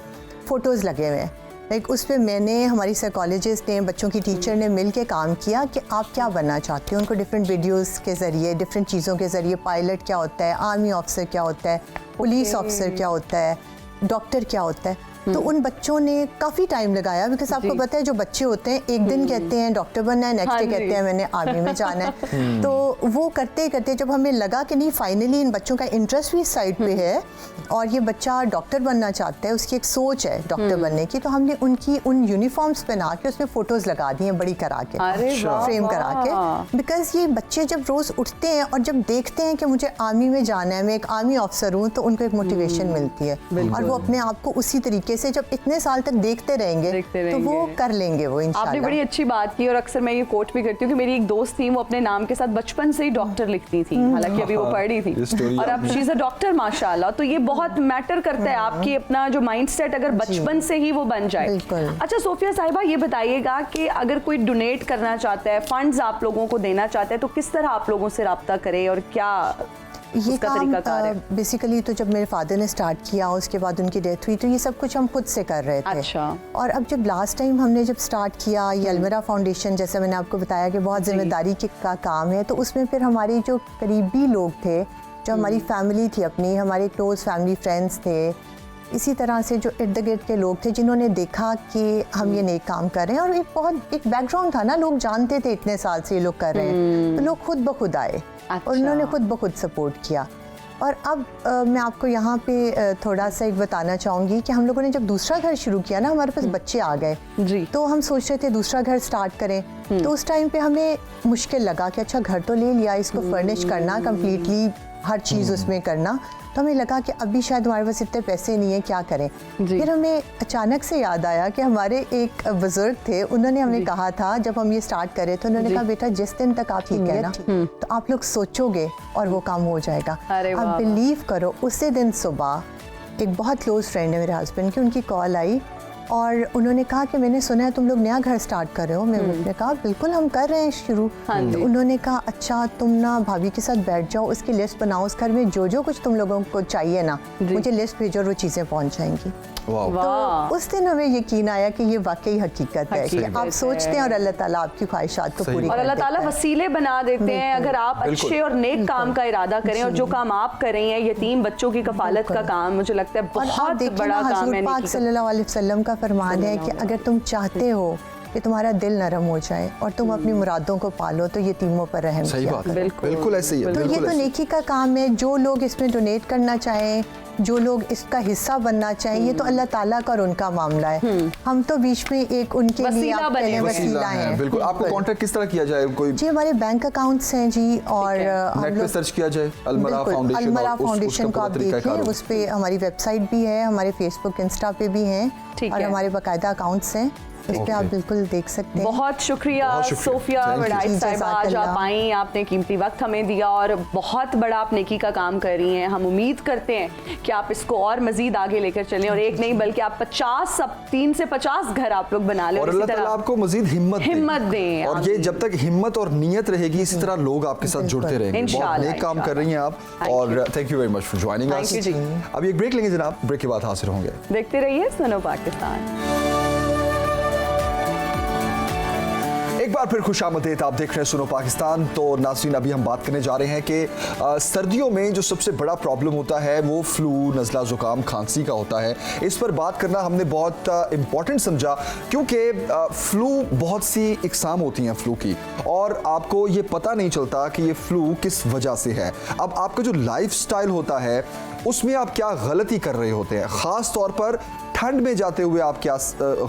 फोटोज़ लगे हुए हैं। लाइक उस पर मैंने, हमारी साइकोलॉजिस्ट ने, बच्चों की टीचर ने मिल के काम किया कि आप क्या बनना चाहते हो। उनको डिफरेंट वीडियोस के ज़रिए, डिफरेंट चीज़ों के ज़रिए, पायलट क्या होता है, आर्मी ऑफिसर क्या होता है, पुलिस ऑफिसर क्या होता है, डॉक्टर क्या होता है। तो उन बच्चों ने काफ़ी टाइम लगाया, बिकॉज आपको पता है जो बच्चे होते हैं एक दिन कहते हैं डॉक्टर बनना है, नेक्स्ट डे कहते हैं मैंने आर्मी में जाना है। तो वो करते करते जब हमें लगा कि नहीं, फाइनली इन बच्चों का इंटरेस्ट भी इस साइड पे है और ये बच्चा डॉक्टर बनना चाहता है, उसकी एक सोच है डॉक्टर बनने की, तो हमने उनकी उन यूनिफॉर्म्स पहना के उसमें फ़ोटोज़ लगा दी हैं बड़ी करा के, फ्रेम करा के। बिकॉज ये बच्चे जब रोज़ उठते हैं और जब देखते हैं कि मुझे आर्मी में जाना है, मैं एक आर्मी ऑफिसर हूँ, तो उनको एक मोटिवेशन मिलती है और वो अपने आप को उसी तरीके से जब इतने साल तक देखते रहेंगे तो वो कर लेंगे वो इंशाल्लाह। आपने बड़ी अच्छी बात की और अक्सर मैं ये कोट भी करती हूँ कि मेरी एक दोस्त थी, वो अपने नाम के साथ बचपन से ही डॉक्टर लिखती थी, हालांकि अभी वो पढ़ रही थी और अब शी इज अ डॉक्टर माशाल्लाह। तो ये बहुत मैटर करता है आपकी अपना जो माइंडसेट अगर बचपन से ही वो बन जाए। अच्छा सोफिया साहिबा, ये बताइएगा कि अगर कोई डोनेट करना चाहता है, फंड्स आप लोगों को देना चाहता है, तो किस तरह आप लोगों से रब्ता करे और क्या ये काम बेसिकली तो जब मेरे फादर ने स्टार्ट किया, उसके बाद उनकी डेथ हुई, तो ये सब कुछ हम खुद से कर रहे थे। अच्छा। और अब जब लास्ट टाइम हमने जब स्टार्ट किया ये अलमिरा फाउंडेशन, जैसे मैंने आपको बताया कि बहुत जिम्मेदारी का काम है, तो उसमें फिर हमारे जो करीबी लोग थे, जो हमारी फैमिली थी अपनी, हमारे क्लोज फैमिली फ्रेंड्स थे, इसी तरह से जो इर्द गिर्द के लोग थे जिन्होंने देखा कि हम ये नेक काम कर रहे हैं, और एक बैकग्राउंड था ना, लोग जानते थे इतने साल से ये लोग कर रहे हैं, तो लोग खुद ब खुद आए और उन्होंने खुद ब खुद सपोर्ट किया। और अब मैं आपको यहाँ पे थोड़ा सा एक बताना चाहूँगी कि हम लोगों ने जब दूसरा घर शुरू किया ना, हमारे पास बच्चे आ गए जी। तो हम सोच रहे थे दूसरा घर स्टार्ट करें, तो उस टाइम पे हमें मुश्किल लगा कि अच्छा घर तो ले लिया, इसको फर्निश करना, कम्प्लीटली हर चीज़ उसमें करना, तो हमें लगा कि अभी शायद हमारे पास इतने पैसे नहीं है, क्या करें। फिर हमें अचानक से याद आया कि हमारे एक बुजुर्ग थे, उन्होंने हमें कहा था जब हम ये स्टार्ट करें तो उन्होंने कहा बेटा जिस दिन तक आपकी नीयत तो आप लोग सोचोगे और वो काम हो जाएगा। आप बिलीव करो, उसी दिन सुबह एक बहुत क्लोज फ्रेंड है मेरे हस्बैंड की, उनकी कॉल आई और उन्होंने कहा कि मैंने सुना है तुम लोग नया घर स्टार्ट कर रहे हो। मैंने कहा बिल्कुल हम कर रहे हैं शुरू। तो उन्होंने कहा अच्छा तुम ना भाभी के साथ बैठ जाओ, उसकी लिस्ट बनाओ, उस घर में जो जो कुछ तुम लोगों को चाहिए ना मुझे लिस्ट भेजो और वो चीज़ें पहुंच जाएंगी। तो उस दिन हमें यकीन आया कि ये वाकई हकीकत है कि आप सोचते हैं और अल्लाह ताला आपकी ख्वाहिशात को पूरी और अल्लाह ताला वसीले बना देते हैं अगर आप अच्छे और नेक काम का इरादा करें। और जो काम आप कर रही हैं यतीम बच्चों की कफालत का काम, मुझे लगता है बहुत बड़ा काम है। पाक सल्लल्लाहु अलैहि वसल्लम का फरमान है कि अगर तुम चाहते हो कि तुम्हारा दिल नरम हो जाए और तुम अपनी मुरादों को पालो तो यतीमों पर रहम सही किया बात है, करो। बिल्कुल ऐसे ही है। तो ये तो नेकी का काम है। जो लोग इसमें डोनेट करना चाहें, जो लोग इसका हिस्सा बनना चाहें, ये तो अल्लाह ताला का और उनका मामला है। हम तो बीच में एक उनके लिए वसीला है। बिल्कुल। आपको कांटेक्ट किस तरह किया जाए? कोई जी हमारे बैंक अकाउंट्स हैं जी, और नेट पे सर्च किया जाए अलमरा फाउंडेशन को आप देखिए, उस पे हमारी वेबसाइट भी है, हमारे फेसबुक इंस्टा पे भी हैं और हमारे बाकायदा अकाउंट्स हैं, उस पे आप बिल्कुल देख सकते हैं। बहुत शुक्रिया सोफिया वडाइच साहिबा, आज आप आई, आपने कीमती वक्त हमें दिया और बहुत बड़ा आप नेकी का काम कर रही हैं। हम उम्मीद करते हैं कि आप इसको और मजीद आगे लेकर चलें और एक नहीं बल्कि आप 3 से 50 घर आप लोग बना लें और अल्लाह ताला आपको मजीद हिम्मत दें। और ये जब तक हिम्मत और नियत रहेगी इसी तरह लोग आपके साथ जुड़ते रहेंगे। बहुत नेक काम कर रही हैं आप और thank you very much for joining us. अब एक ब्रेक लेंगे जनाब, ब्रेक के बाद हाजिर होंगे। देखते रहिए सुनो पाकिस्तान। एक बार फिर खुशामदीद, आप देख रहे हैं सुनो पाकिस्तान। तो नाज़रीन अभी हम बात करने जा रहे हैं कि सर्दियों में जो सबसे बड़ा प्रॉब्लम होता है वो फ्लू, नज़ला, ज़ुकाम, खांसी का होता है। इस पर बात करना हमने बहुत इम्पॉर्टेंट समझा क्योंकि फ्लू बहुत सी इकसाम होती हैं फ्लू की और आपको ये पता नहीं चलता कि ये फ्लू किस वजह से है। अब आपका जो लाइफ स्टाइल होता है उसमें आप क्या गलती कर रहे होते हैं, ख़ास तौर पर ठंड में जाते हुए आप क्या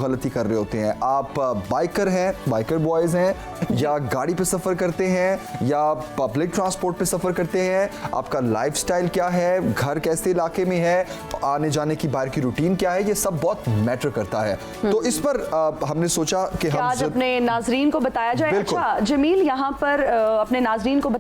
गलती कर रहे होते हैं। आप बाइकर हैं, बाइकर बॉयज़ हैं, या गाड़ी पे सफ़र करते हैं या पब्लिक ट्रांसपोर्ट पे सफ़र करते हैं, आपका लाइफस्टाइल क्या है, घर कैसे इलाके में है, आने जाने की बाहर की रूटीन क्या है, ये सब बहुत मैटर करता है। तो इस पर हमने सोचा कि हम आज अपने नाजरीन को बताया जाए। अच्छा जमील, यहाँ पर अपने नाजरीन को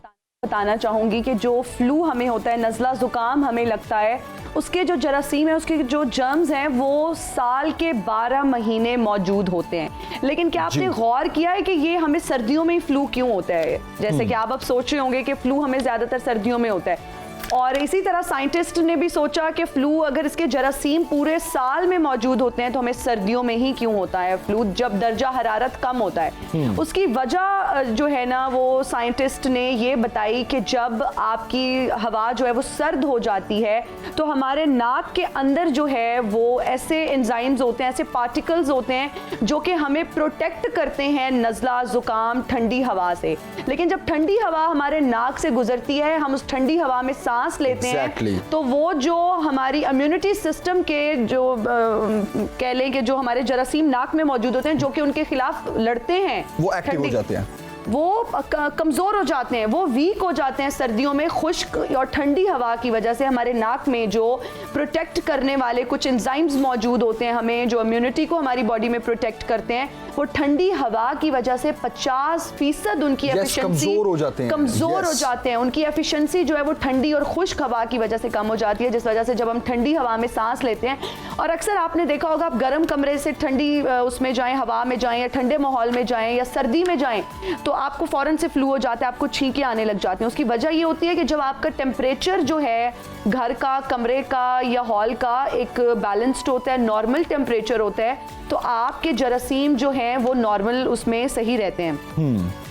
बताना चाहूँगी कि जो फ्लू हमें होता है, नज़ला ज़ुकाम हमें लगता है, उसके जो जरासीम है, उसके जो जर्म्स हैं वो साल के 12 महीने मौजूद होते हैं। लेकिन क्या आपने गौर किया है कि ये हमें सर्दियों में ही फ्लू क्यों होता है? जैसे कि आप अब सोच रहे होंगे कि फ्लू हमें ज़्यादातर सर्दियों में होता है, और इसी तरह साइंटिस्ट ने भी सोचा कि फ्लू अगर इसके जरासीम पूरे साल में मौजूद होते हैं तो हमें सर्दियों में ही क्यों होता है फ्लू, जब दर्जा हरारत कम होता है। उसकी वजह जो है ना वो साइंटिस्ट ने ये बताई कि जब आपकी हवा जो है वो सर्द हो जाती है तो हमारे नाक के अंदर जो है वो ऐसे एंजाइम्स होते हैं, ऐसे पार्टिकल्स होते हैं जो कि हमें प्रोटेक्ट करते हैं नज़ला, ज़ुकाम, ठंडी हवा से। लेकिन जब ठंडी हवा हमारे नाक से गुजरती है, हम उस ठंडी हवा में सांस लेते हैं तो वो जो हमारी इम्यूनिटी सिस्टम के जो कह लें कि जो हमारे जरासीम नाक में मौजूद होते हैं जो कि उनके खिलाफ लड़ते हैं, वो एक्टिव हो जाते हैं, वो कमज़ोर हो जाते हैं, वो वीक हो जाते हैं सर्दियों में। खुश्क और ठंडी हवा की वजह से हमारे नाक में जो प्रोटेक्ट करने वाले कुछ एंजाइम्स मौजूद होते हैं, हमें जो इम्यूनिटी को हमारी बॉडी में प्रोटेक्ट करते हैं, वो ठंडी हवा की वजह से 50% उनकी एफिशिएंसी कमज़ोर हो जाते हैं। उनकी एफिशिएंसी जो है वो ठंडी और खुश्क हवा की वजह से कम हो जाती है, जिस वजह से जब हम ठंडी हवा में सांस लेते हैं, और अक्सर आपने देखा होगा आप गर्म कमरे से ठंडी उसमें जाएं, हवा में जाएं या ठंडे माहौल में जाएं या सर्दी में जाएं, तो तो आपको फ़ौरन से फ्लू हो जाता है, आपको छींकें आने लग जाती हैं। उसकी वजह ये होती है कि जब आपका टेम्परेचर जो है घर का, कमरे का या हॉल का एक बैलेंस्ड होता है, नॉर्मल टेम्परेचर होता है, तो आपके जरासीम जो हैं वो नॉर्मल उसमें सही रहते हैं।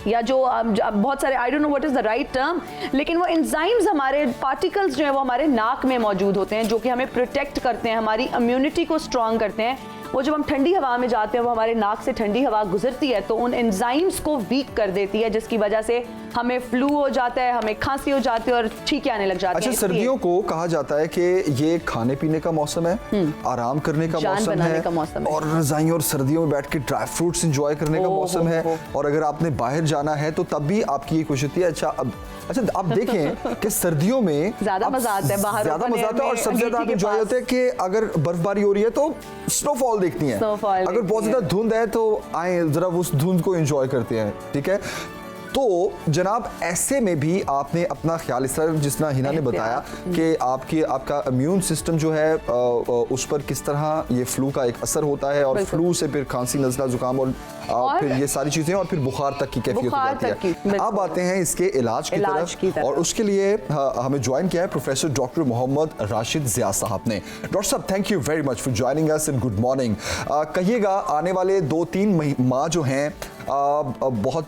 या जो बहुत सारे, I don't know what is the right term, लेकिन वो एंजाइम्स, हमारे पार्टिकल्स जो है वो हमारे नाक में मौजूद होते हैं, जो कि हमें प्रोटेक्ट करते हैं, हमारी इम्यूनिटी को स्ट्रांग करते हैं। वो जब हम ठंडी हवा में जाते हैं, वो हमारे नाक से ठंडी हवा गुजरती है तो उन एंजाइम्स को वीक कर देती है, जिसकी वजह से हमें फ्लू हो जाता है, हमें खांसी हो जाती है और छींकें आने लग जाती अच्छा, हैं। सर्दियों को कहा जाता है कि ये खाने पीने का मौसम है, आराम करने का जान मौसम बनाने है, का मौसम है। और रजाइयों और सर्दियों में बैठ के ड्राई फ्रूट्स एंजॉय करने का मौसम है। और अगर आपने बाहर जाना है तो तब भी आपकी ये कोशिश होती है। अच्छा आप देखें कि सर्दियों में ज्यादा मजा आता है बाहर, ज्यादा मजा आता है, और सबसे ज्यादा आप के एंजॉय पास। होता है कि अगर बर्फबारी हो रही है तो स्नोफॉल देखनी है। स्नोफॉल अगर बहुत ज्यादा धुंध है तो आए जरा उस धुंध को एंजॉय करते हैं, ठीक है। तो जनाब, ऐसे में भी आपने अपना ख्याल, इस तरह जिस तरह हिना ने बताया कि आपका इम्यून सिस्टम जो है उस पर किस तरह ये फ्लू का एक असर होता है, और फ्लू से फिर खांसी, नज़ला, जुकाम और फिर ये सारी चीजें, और फिर बुखार तक की कैफियत हो जाती है। अब आते हैं इसके इलाज की तरफ, और उसके लिए हमें ज्वाइन किया है प्रोफेसर डॉक्टर मोहम्मद राशिद ज़िया साहब ने। डॉक्टर साहब, thank you very much for joining us and good morning. कहिएगा, आने वाले 2-3 माह जो हैं बहुत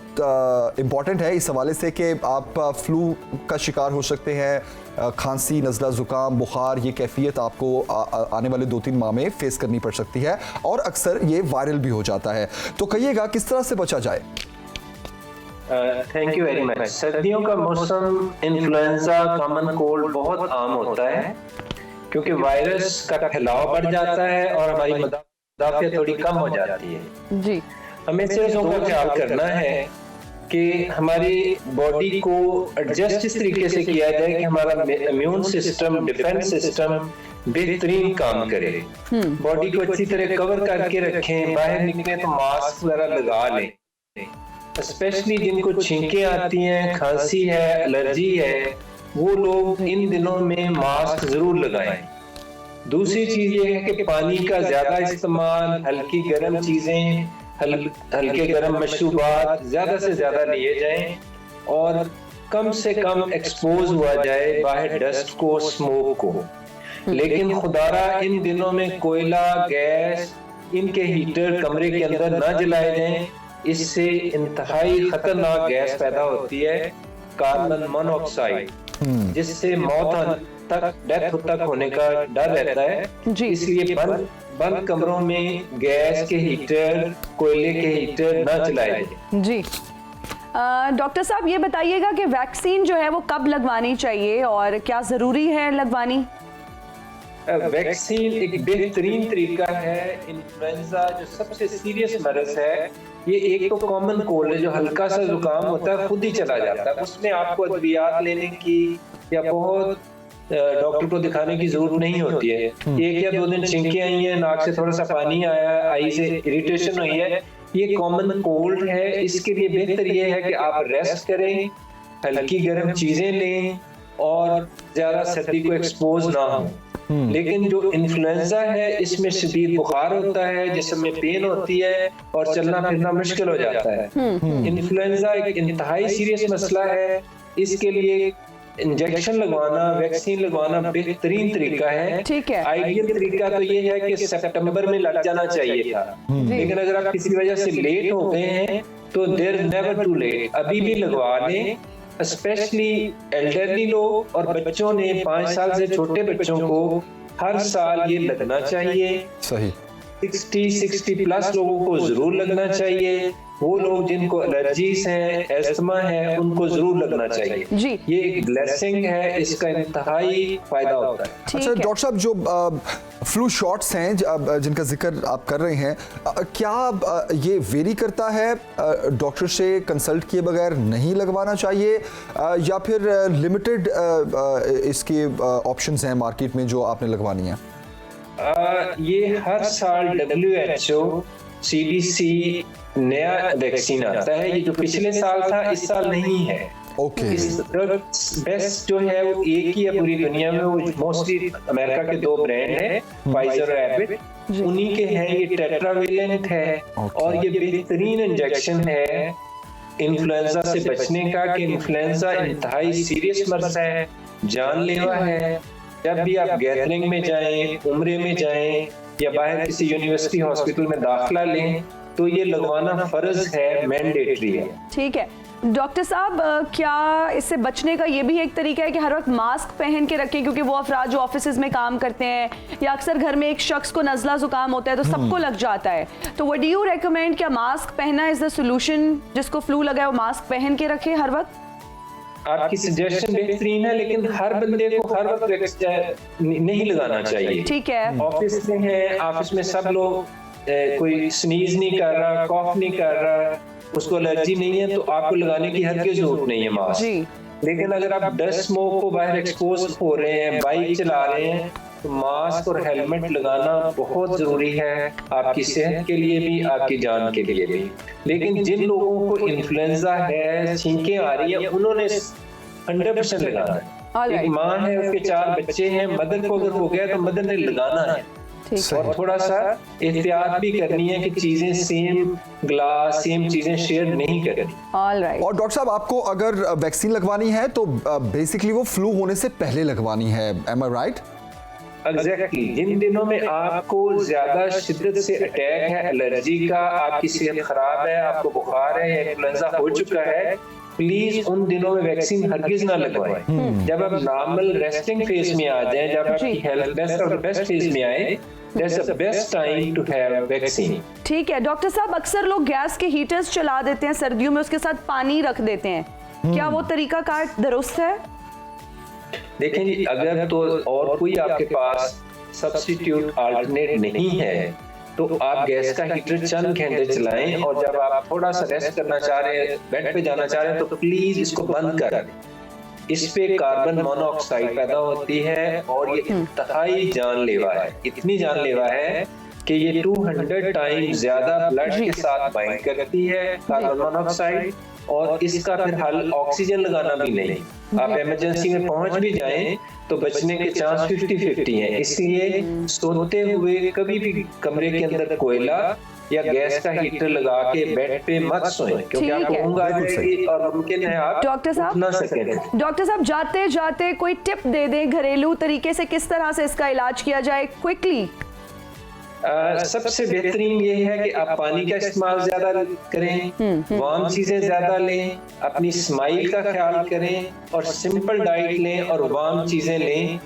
इम्पॉर्टेंट है इस हवाले से कि आप फ्लू का शिकार हो सकते हैं, खांसी, नज़ला, ज़ुकाम, बुखार, ये कैफियत आपको आने वाले 2-3 माह में फेस करनी पड़ सकती है, और अक्सर ये वायरल भी हो जाता है। तो कहिएगा, किस तरह से बचा जाए? Thank you very much. सर्दियों का मौसम इन्फ्लुएंजा, कॉमन कोल्ड बहुत आम होता है, क्योंकि वायरस का फैलाव बढ़ जाता है और हमारी मुदाफ़ियत थोड़ी कम हो जाती है। जी, हमें चीज़ों का ख्याल करना है कि हमारी बॉडी को एडजस्ट इस तरीके से किया जाए कि हमारा इम्यून सिस्टम, डिफेंस सिस्टम बेहतरीन काम करे। बॉडी को अच्छी तरह कवर करके रखें, बाहर निकले तो मास्क वगैरह लगा लें। स्पेशली जिनको छींकें आती हैं, खांसी है, एलर्जी है, वो लोग इन दिनों में मास्क जरूर लगाएं। दूसरी चीज ये है कि पानी का ज्यादा इस्तेमाल, हल्की गर्म चीजें, हल्के गर्म मशरूबात ज्यादा से ज्यादा लिए जाएं, और कम से कम एक्सपोज हुआ जाए बाहर डस्ट को, स्मोक को। लेकिन खुदारा इन दिनों में कोयला, गैस, इनके हीटर कमरे के अंदर ना जलाए जाएं। इससे इंतहाई खतरनाक गैस पैदा होती है, कार्बन मोनोऑक्साइड, जिससे मौत तक, डेथ तक होने का डर रहता है। इसलिए बंद कमरों में गैस के हीटर, कोयले के हीटर ना चलाए जाएं। जी। डॉक्टर साहब, ये बताइएगा कि वैक्सीन जो है वो कब लगवानी चाहिए और क्या ज़रूरी है लगवानी? वैक्सीन एक बेहतरीन तरीका है। इन्फ्लुएंजा जो सबसे सीरियस मर्ज है, ये एक तो कॉमन कोल्ड है जो हल्का सा जुकाम होता है, खुद ही चला जाता है, उसमें आपको अद्वियात लेने की या बहुत डॉक्टर को दिखाने की जरूरत नहीं होती है। 1 या 2 दिन छींकें आई हैं, नाक से थोड़ा सा पानी आया, आई से इरिटेशन हुई है, ये कॉमन कोल्ड है। इसके लिए बेहतर ये है कि आप रेस्ट करें, हल्की गर्म चीजें लें और ज्यादा सर्दी को एक्सपोज ना हो। लेकिन जो इन्फ्लुएंजा है, इसमें शदीद बुखार होता है, जिसम में पेन होती है और चलना फिरना मुश्किल हो जाता है। इन्फ्लुएंजा एक इंतहाई सीरियस मसला है। इसके लिए इंजेक्शन लगवाना, वैक्सीन लगवाना बेहतरीन तरीका है। ठीक है। आइडियल तरीका तो ये है कि सितंबर में लग जाना चाहिए था, लेकिन अगर आप किसी वजह से लेट हो गए हैं तो देयर नेवर टू लेट, अभी भी लगवा लें। स्पेशली एल्डरली लोग और बच्चों ने, 5 साल से छोटे बच्चों को हर साल ये लगना चाहिए। सही। 60 प्लस लोगों को जरूर लगना चाहिए। वो लोग जिनको एलर्जीज हैं, एस्थमा है, उनको जरूर लगना चाहिए। जी। ये एक ब्लेसिंग है, इसका इंतहाई फायदा होता है। अच्छा डॉक्टर साहब, जो फ्लू शॉट्स हैं जिनका जिक्र आप कर रहे हैं, क्या ये वेरी करता है, डॉक्टर से कंसल्ट किए बगैर नहीं लगवाना चाहिए, या फिर लिमिटेड इसके ऑप्शंस हैं मार्केट में जो आपने लगवानी है? ये हर साल WHO, CDC नया वैक्सीन आता है। ये जो पिछले साल था, इस साल नहीं है। ओके। बेस्ट जो है वो एक ही है पूरी दुनिया में, वो मोस्टली अमेरिका के 2 ब्रांड है, फाइजर और एबिट, उन्हीं के हैं। ये टेट्रावेलेंट है और ये बेहतरीन इंजेक्शन है। इन्फ्लुएंजा से बचने का कि इन्फ्लुएंजा इंतहाई सीरियस मर्ज है, जानलेवा है। जब भी आप गैदरिंग में जाएं, उम्रे में जाएं या बाहर किसी यूनिवर्सिटी हॉस्पिटल में दाखिला लें तो ये लगवाना फर्ज है, मैंडेटरी है। ठीक है डॉक्टर साहब, क्या इससे बचने का ये भी एक तरीका है कि हर वक्त मास्क पहन के रखें, क्योंकि वो अफराद जो ऑफिस में काम करते हैं या अक्सर घर में एक शख्स को नज़ला जुकाम होता है तो सबको लग जाता है, तो व्हाट डू यू रेकमेंड, क्या मास्क पहनना इज द सोल्यूशन? जिसको फ्लू लगा है वो मास्क पहन के रखे हर वक्त? आपकी सजेशन बेहतरीन है, लेकिन हर बंदे को हर वक्त नहीं लगाना चाहिए। ठीक है, ऑफिस में है, ऑफिस में सब लोग कोई स्नीज नहीं कर रहा, कॉफ नहीं कर रहा, उसको एलर्जी नहीं है तो आपको लगाने की हर की जरूरत नहीं है मास्क जी। लेकिन अगर आप डस्ट स्मोक को बाहर एक्सपोज हो रहे हैं, बाइक चला रहे हैं, तो मास्क और हेलमेट लगाना बहुत जरूरी है, आपकी सेहत के लिए भी, आपकी जान के लिए भी। लेकिन जिन लोगों को इन्फ्लुएंजा है, छींकें आ रही है, उन्होंने 100% लगाना है। एक माँ है, उसके 4 बच्चे हैं, मदर को अगर हो गया तो मदर ने लगाना है। और थोड़ा सा एहतियात भी करनी है कि चीजें सेम ग्लास, सेम चीजें शेयर नहीं करनी। ऑलराइट। और डॉक्टर साहब, आपको अगर वैक्सीन लगवानी है तो बेसिकली वो फ्लू होने से पहले लगवानी है, एम आई राइट? एग्जैक्टली। जिन दिनों में आपको ज्यादा शिद्दत से अटैक है एलर्जी का, आपकी सेहत खराब है, आपको बुखार है या इन्फ्लुएंजा हो चुका है, प्लीज उन दिनों में वैक्सीन हरगिज ना लगवाएं। जब आप नॉर्मल रेस्टिंग फेज में आ जाएं, जब आपकी हेल्थ बेस्ट फेज में आए, that's the best time to have vaccine। ठीक है डॉक्टर साहब, अक्सर लोग गैस के हीटर्स चला देते हैं सर्दियों में, उसके साथ पानी रख देते हैं, क्या वो तरीका कार दुरुस्त है? देखें जी, अगर तो और कोई आपके पास सब्स्टिट्यूट अल्टरनेट नहीं है तो आप गैस का हीटर चंद घंटे चलाएं, और जब आप थोड़ा सा रेस्ट करना चाह रहे हैं, बेड पे जाना चाह रहे हैं, तो प्लीज इसको बंद कर दें। इस पे कार्बन मोनोऑक्साइड पैदा होती है और ये इंतहाई जानलेवा है, इतनी जानलेवा है कि ये 200 टाइम ज्यादा ब्लड के साथ बाइंड करती है कार्बन मोनोऑक्साइड, और इसका फिर हल ऑक्सीजन लगाना भी नहीं। आप इमरजेंसी में पहुंच भी जाएं तो बचने के चांस 50-50 हैं। इसलिए सोते हुए कभी भी कमरे के अंदर कोयला या गैस का हीटर लगा के बेड पे मत सोएं, क्योंकि आपको ऊँघ आ जाएगी और मुमकिन है आप डॉक्टर साहब उठ ना सकें। डॉक्टर साहब, जाते जाते कोई टिप दे दें घरेलू तरीके से किस तरह से इसका इलाज किया जाए क्विकली? सबसे बेहतरीन ये है कि आप पानी का इस्तेमाल ज्यादा करें, वार्म चीजें ज्यादा लें, अपनी स्माइल का ख्याल करें और सिंपल डाइट लें और वार्म चीजें लें,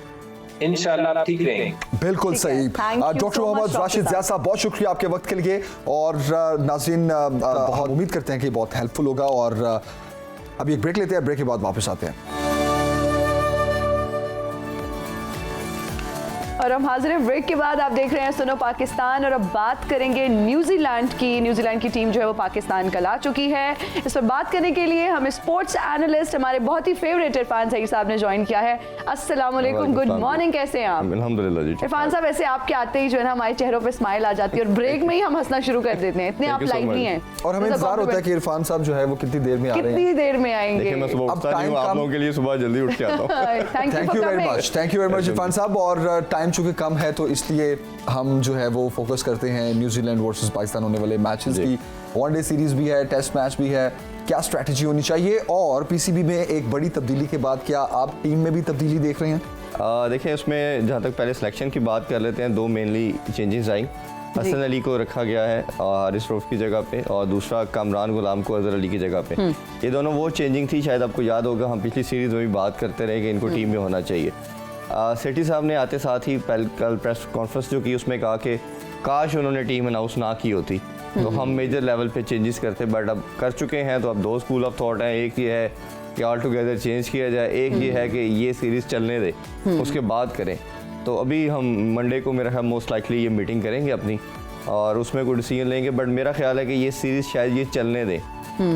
इंशाल्लाह आप ठीक रहेंगे। बिल्कुल सही। डॉक्टर मोहम्मद राशिद ज़िया साहब, बहुत शुक्रिया आपके वक्त के लिए, और नाज़रीन बहुत उम्मीद करते हैं कि बहुत हेल्पफुल होगा। और अभी एक ब्रेक लेते हैं, ब्रेक के बाद वापस आते हैं। और हम हाजिर हैं ब्रेक के बाद। आप देख रहे हैं सुनो पाकिस्तान, और अब बात करेंगे न्यूजीलैंड की। न्यूजीलैंड की टीम जो है वो पाकिस्तान कल आ चुकी है। इस पर बात करने के लिए हमें स्पोर्ट्स एनालिस्ट, हमारे बहुत ही फेवरेट इरफान सईद साहब ने ज्वाइन किया है। अस्सलाम वालेकुम, गुड मॉर्निंग, कैसे हैं आप? अल्हम्दुलिल्लाह जी। इरफान साहब, ऐसे आपके आते ही जो है ना हमारे चेहरों पे स्माइल आ जाती है और ब्रेक में ही हम हंसना शुरू कर देते हैं, इतने आप लाइवली हैं। और हमें इंतजार होता है कि इरफान साहब जो है वो कितनी देर में आ रहे हैं। कितनी देर में आएंगे? देखिए, मैं सुबह उठता नहीं हूं, आप लोगों के लिए सुबह जल्दी उठ के आता हूं। Thank you very much, thank you very much Irfan साहब। और टाइम चूंकि कम है तो इसलिए हम जो है वो फोकस करते हैं न्यूजीलैंड वर्सेस पाकिस्तान होने वाले मैचेस की। वनडे सीरीज भी है, टेस्ट मैच भी है, क्या स्ट्रैटेजी होनी चाहिए, और पीसीबी में एक बड़ी तब्दीली के बाद क्या आप टीम में भी तब्दीली देख रहे हैं? देखिए, उसमें जहाँ तक पहले सिलेक्शन की बात कर लेते हैं, 2 मेनली चेंजेस आई। हसन अली को रखा गया है हारिस रऊफ की जगह पे, और दूसरा कामरान गुलाम को अजहर अली की जगह पे। ये दोनों वो चेंजिंग थी, शायद आपको याद होगा हम पिछली सीरीज में भी बात करते रहे कि इनको टीम में होना चाहिए। सेठी साहब ने आते साथ ही कल प्रेस कॉन्फ्रेंस जो की उसमें कहा कि काश उन्होंने टीम अनाउंस ना की होती तो हम मेजर लेवल पे चेंजेस करते, बट अब कर चुके हैं। तो अब 2 स्कूल ऑफ थॉट हैं, एक ये है कि ऑल टुगेदर चेंज किया जाए, एक ये है कि ये सीरीज़ चलने दे उसके बाद करें। तो अभी हम मंडे को मेरा ख्याल मोस्ट लाइकली ये मीटिंग करेंगे अपनी, और उसमें कोई डिसीजन लेंगे, बट मेरा ख्याल है कि ये सीरीज़ शायद ये चलने दें।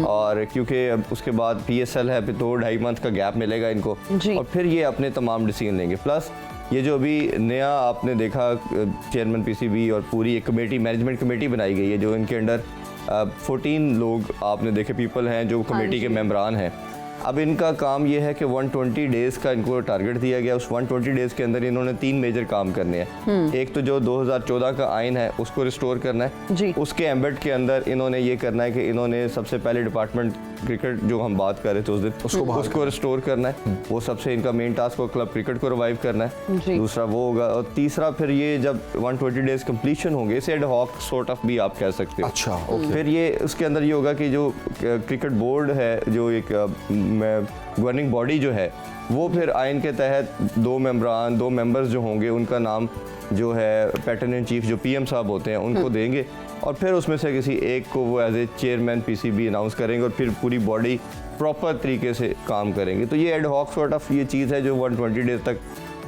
और क्योंकि अब उसके बाद PSL है, फिर 2-2.5 मंथ का गैप मिलेगा इनको, और फिर ये अपने तमाम डिसीजन लेंगे। प्लस ये जो अभी नया आपने देखा चेयरमैन PCB और पूरी एक कमेटी, मैनेजमेंट कमेटी बनाई गई है, जो इनके अंडर 14 लोग आपने देखे पीपल हैं जो कमेटी के मेंबरान हैं। अब इनका काम ये है कि 120 डेज़ का इनको टारगेट दिया गया। उस 120 डेज़ के अंदर इन्होंने 3 मेजर काम करने हैं। एक तो जो 2014 का आइन है उसको रिस्टोर करना है, उसके एम्बेड के अंदर इन्होंने ये करना है कि इन्होंने सबसे पहले डिपार्टमेंट क्रिकेट जो हम बात कर रहे थे उस दिन उसको रिस्टोर करना है, वो सबसे इनका मेन टास्क हो, क्लब क्रिकेट को रिवाइव करना है, जी। दूसरा वो होगा, और तीसरा फिर ये जब 120 डेज कंप्लीशन होंगे, इसे एड हॉक सॉर्ट ऑफ भी आप कह सकते हो। अच्छा, ओके। फिर ये उसके अंदर ये होगा कि जो क्रिकेट बोर्ड है, जो एक गवर्निंग बॉडी जो है, वो फिर आइन के तहत दो मेंबर्स जो होंगे, उनका नाम जो है पैटर्न इन चीफ जो पीएम साहब होते हैं उनको देंगे, और फिर उसमें से किसी एक को वो as a chairman PCB announce करेंगे, और फिर पूरी बॉडी प्रॉपर तरीके से काम करेंगे। तो ये एड हॉक सॉर्ट ऑफ ये चीज़ है जो 120 डेज तक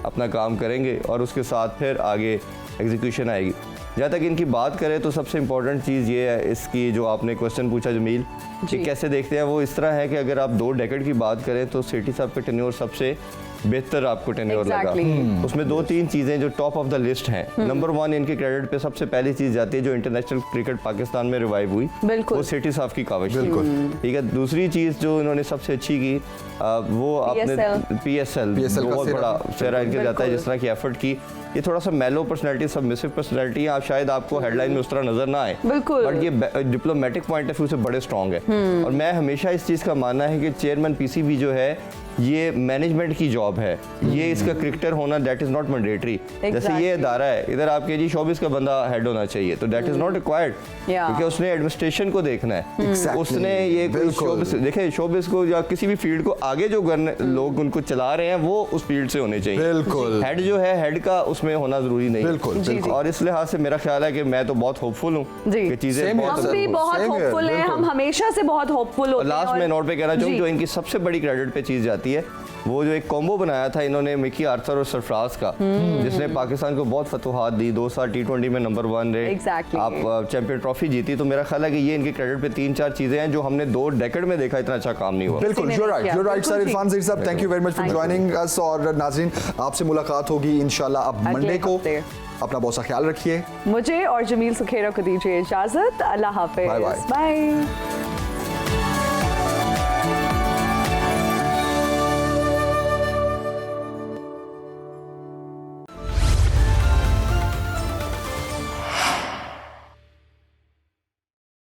अपना काम करेंगे, और उसके साथ फिर आगे एग्जीक्यूशन आएगी। जहाँ तक इनकी बात करें तो सबसे इम्पोर्टेंट चीज़ ये है इसकी, जो आपने क्वेश्चन पूछा जमील, कि कैसे देखते हैं, वो इस तरह है कि अगर आप 2 डेकेड की बात करें तो सेठी साहब का टेन्योर सबसे बेहतर आपको टेन्योर लगा। उसमें 2-3 चीज़ें जो टॉप ऑफ द लिस्ट हैं। नंबर 1 इनके क्रेडिट पे सबसे पहली चीज़ जाती है जो इंटरनेशनल क्रिकेट पाकिस्तान में रिवाइव हुई, वो सेठी साहब की काविश थी। ठीक है। दूसरी चीज़ जो इन्होंने सबसे अच्छी की वो आपने PSL बहुत बड़ा सेहरा इनके जाता है, जिस तरह की एफर्ट की। ये थोड़ा सा मेलो पर्सनैलिटी, सबमिसिव पर्सनैलिटी है, आप शायद आपको हेडलाइन में उस तरह नजर ना आए, बट ये डिप्लोमेटिक पॉइंट ऑफ व्यू से बड़े स्ट्रॉन्ग है। और मैं हमेशा इस चीज़ का मानना है कि चेयरमैन पीसीबी जो है ये मैनेजमेंट की जॉब है, ये इसका क्रिकेटर होना दैट इज नॉट मैंडेटरी। जैसे ये इदारा है, इधर आपके जी शोबिस का बंदा हेड होना चाहिए, तो दैट इज नॉट रिक्वायर्ड, क्योंकि उसने एडमिनिस्ट्रेशन को देखना है। उसने ये शोबिस देखे, शोबिस को या किसी भी फील्ड को आगे जो लोग उनको चला रहे हैं वो उस फील्ड से होने चाहिए। बिल्कुल। हेड जो है, हेड का उसमें होना जरूरी नहीं। बिल्कुल। और इस लिहाज से मेरा ख्याल है कि मैं तो बहुत होपफुल हूँ कि चीजें हम भी बहुत होपफुल हैं, हम हमेशा से बहुत होपफुल होते हैं। लास्ट में नोट पे कहना चाहूँ, जो इनकी सबसे बड़ी क्रेडिट पे चीज जाती है, वो जो एक कॉम्बो बनाया था इन्होंने मिकी आर्थर और सरफराज का, जिसने पाकिस्तान को बहुत फतुहात दी, 2 साल T20 में नंबर 1 रहे, आप चैंपियन ट्रॉफी जीती। तो मेरा ख्याल है कि ये इनके क्रेडिट पे 3-4 चीजें हैं जो हमने 2 डेकेड में देखा इतना अच्छा काम नहीं हुआ। बिल्कुल, you're right sir. Irfan Zaheer साहब, thank you very much for joining us. और नाज़रीन, आपसे मुलाकात होगी इंशाल्लाह अब मंडे को। अपना बहुत सा ख्याल रखिए। मुझे और जमील सुखेरा को दीजिए इजाजत। अल्लाह हाफिज। Bye bye. बाय।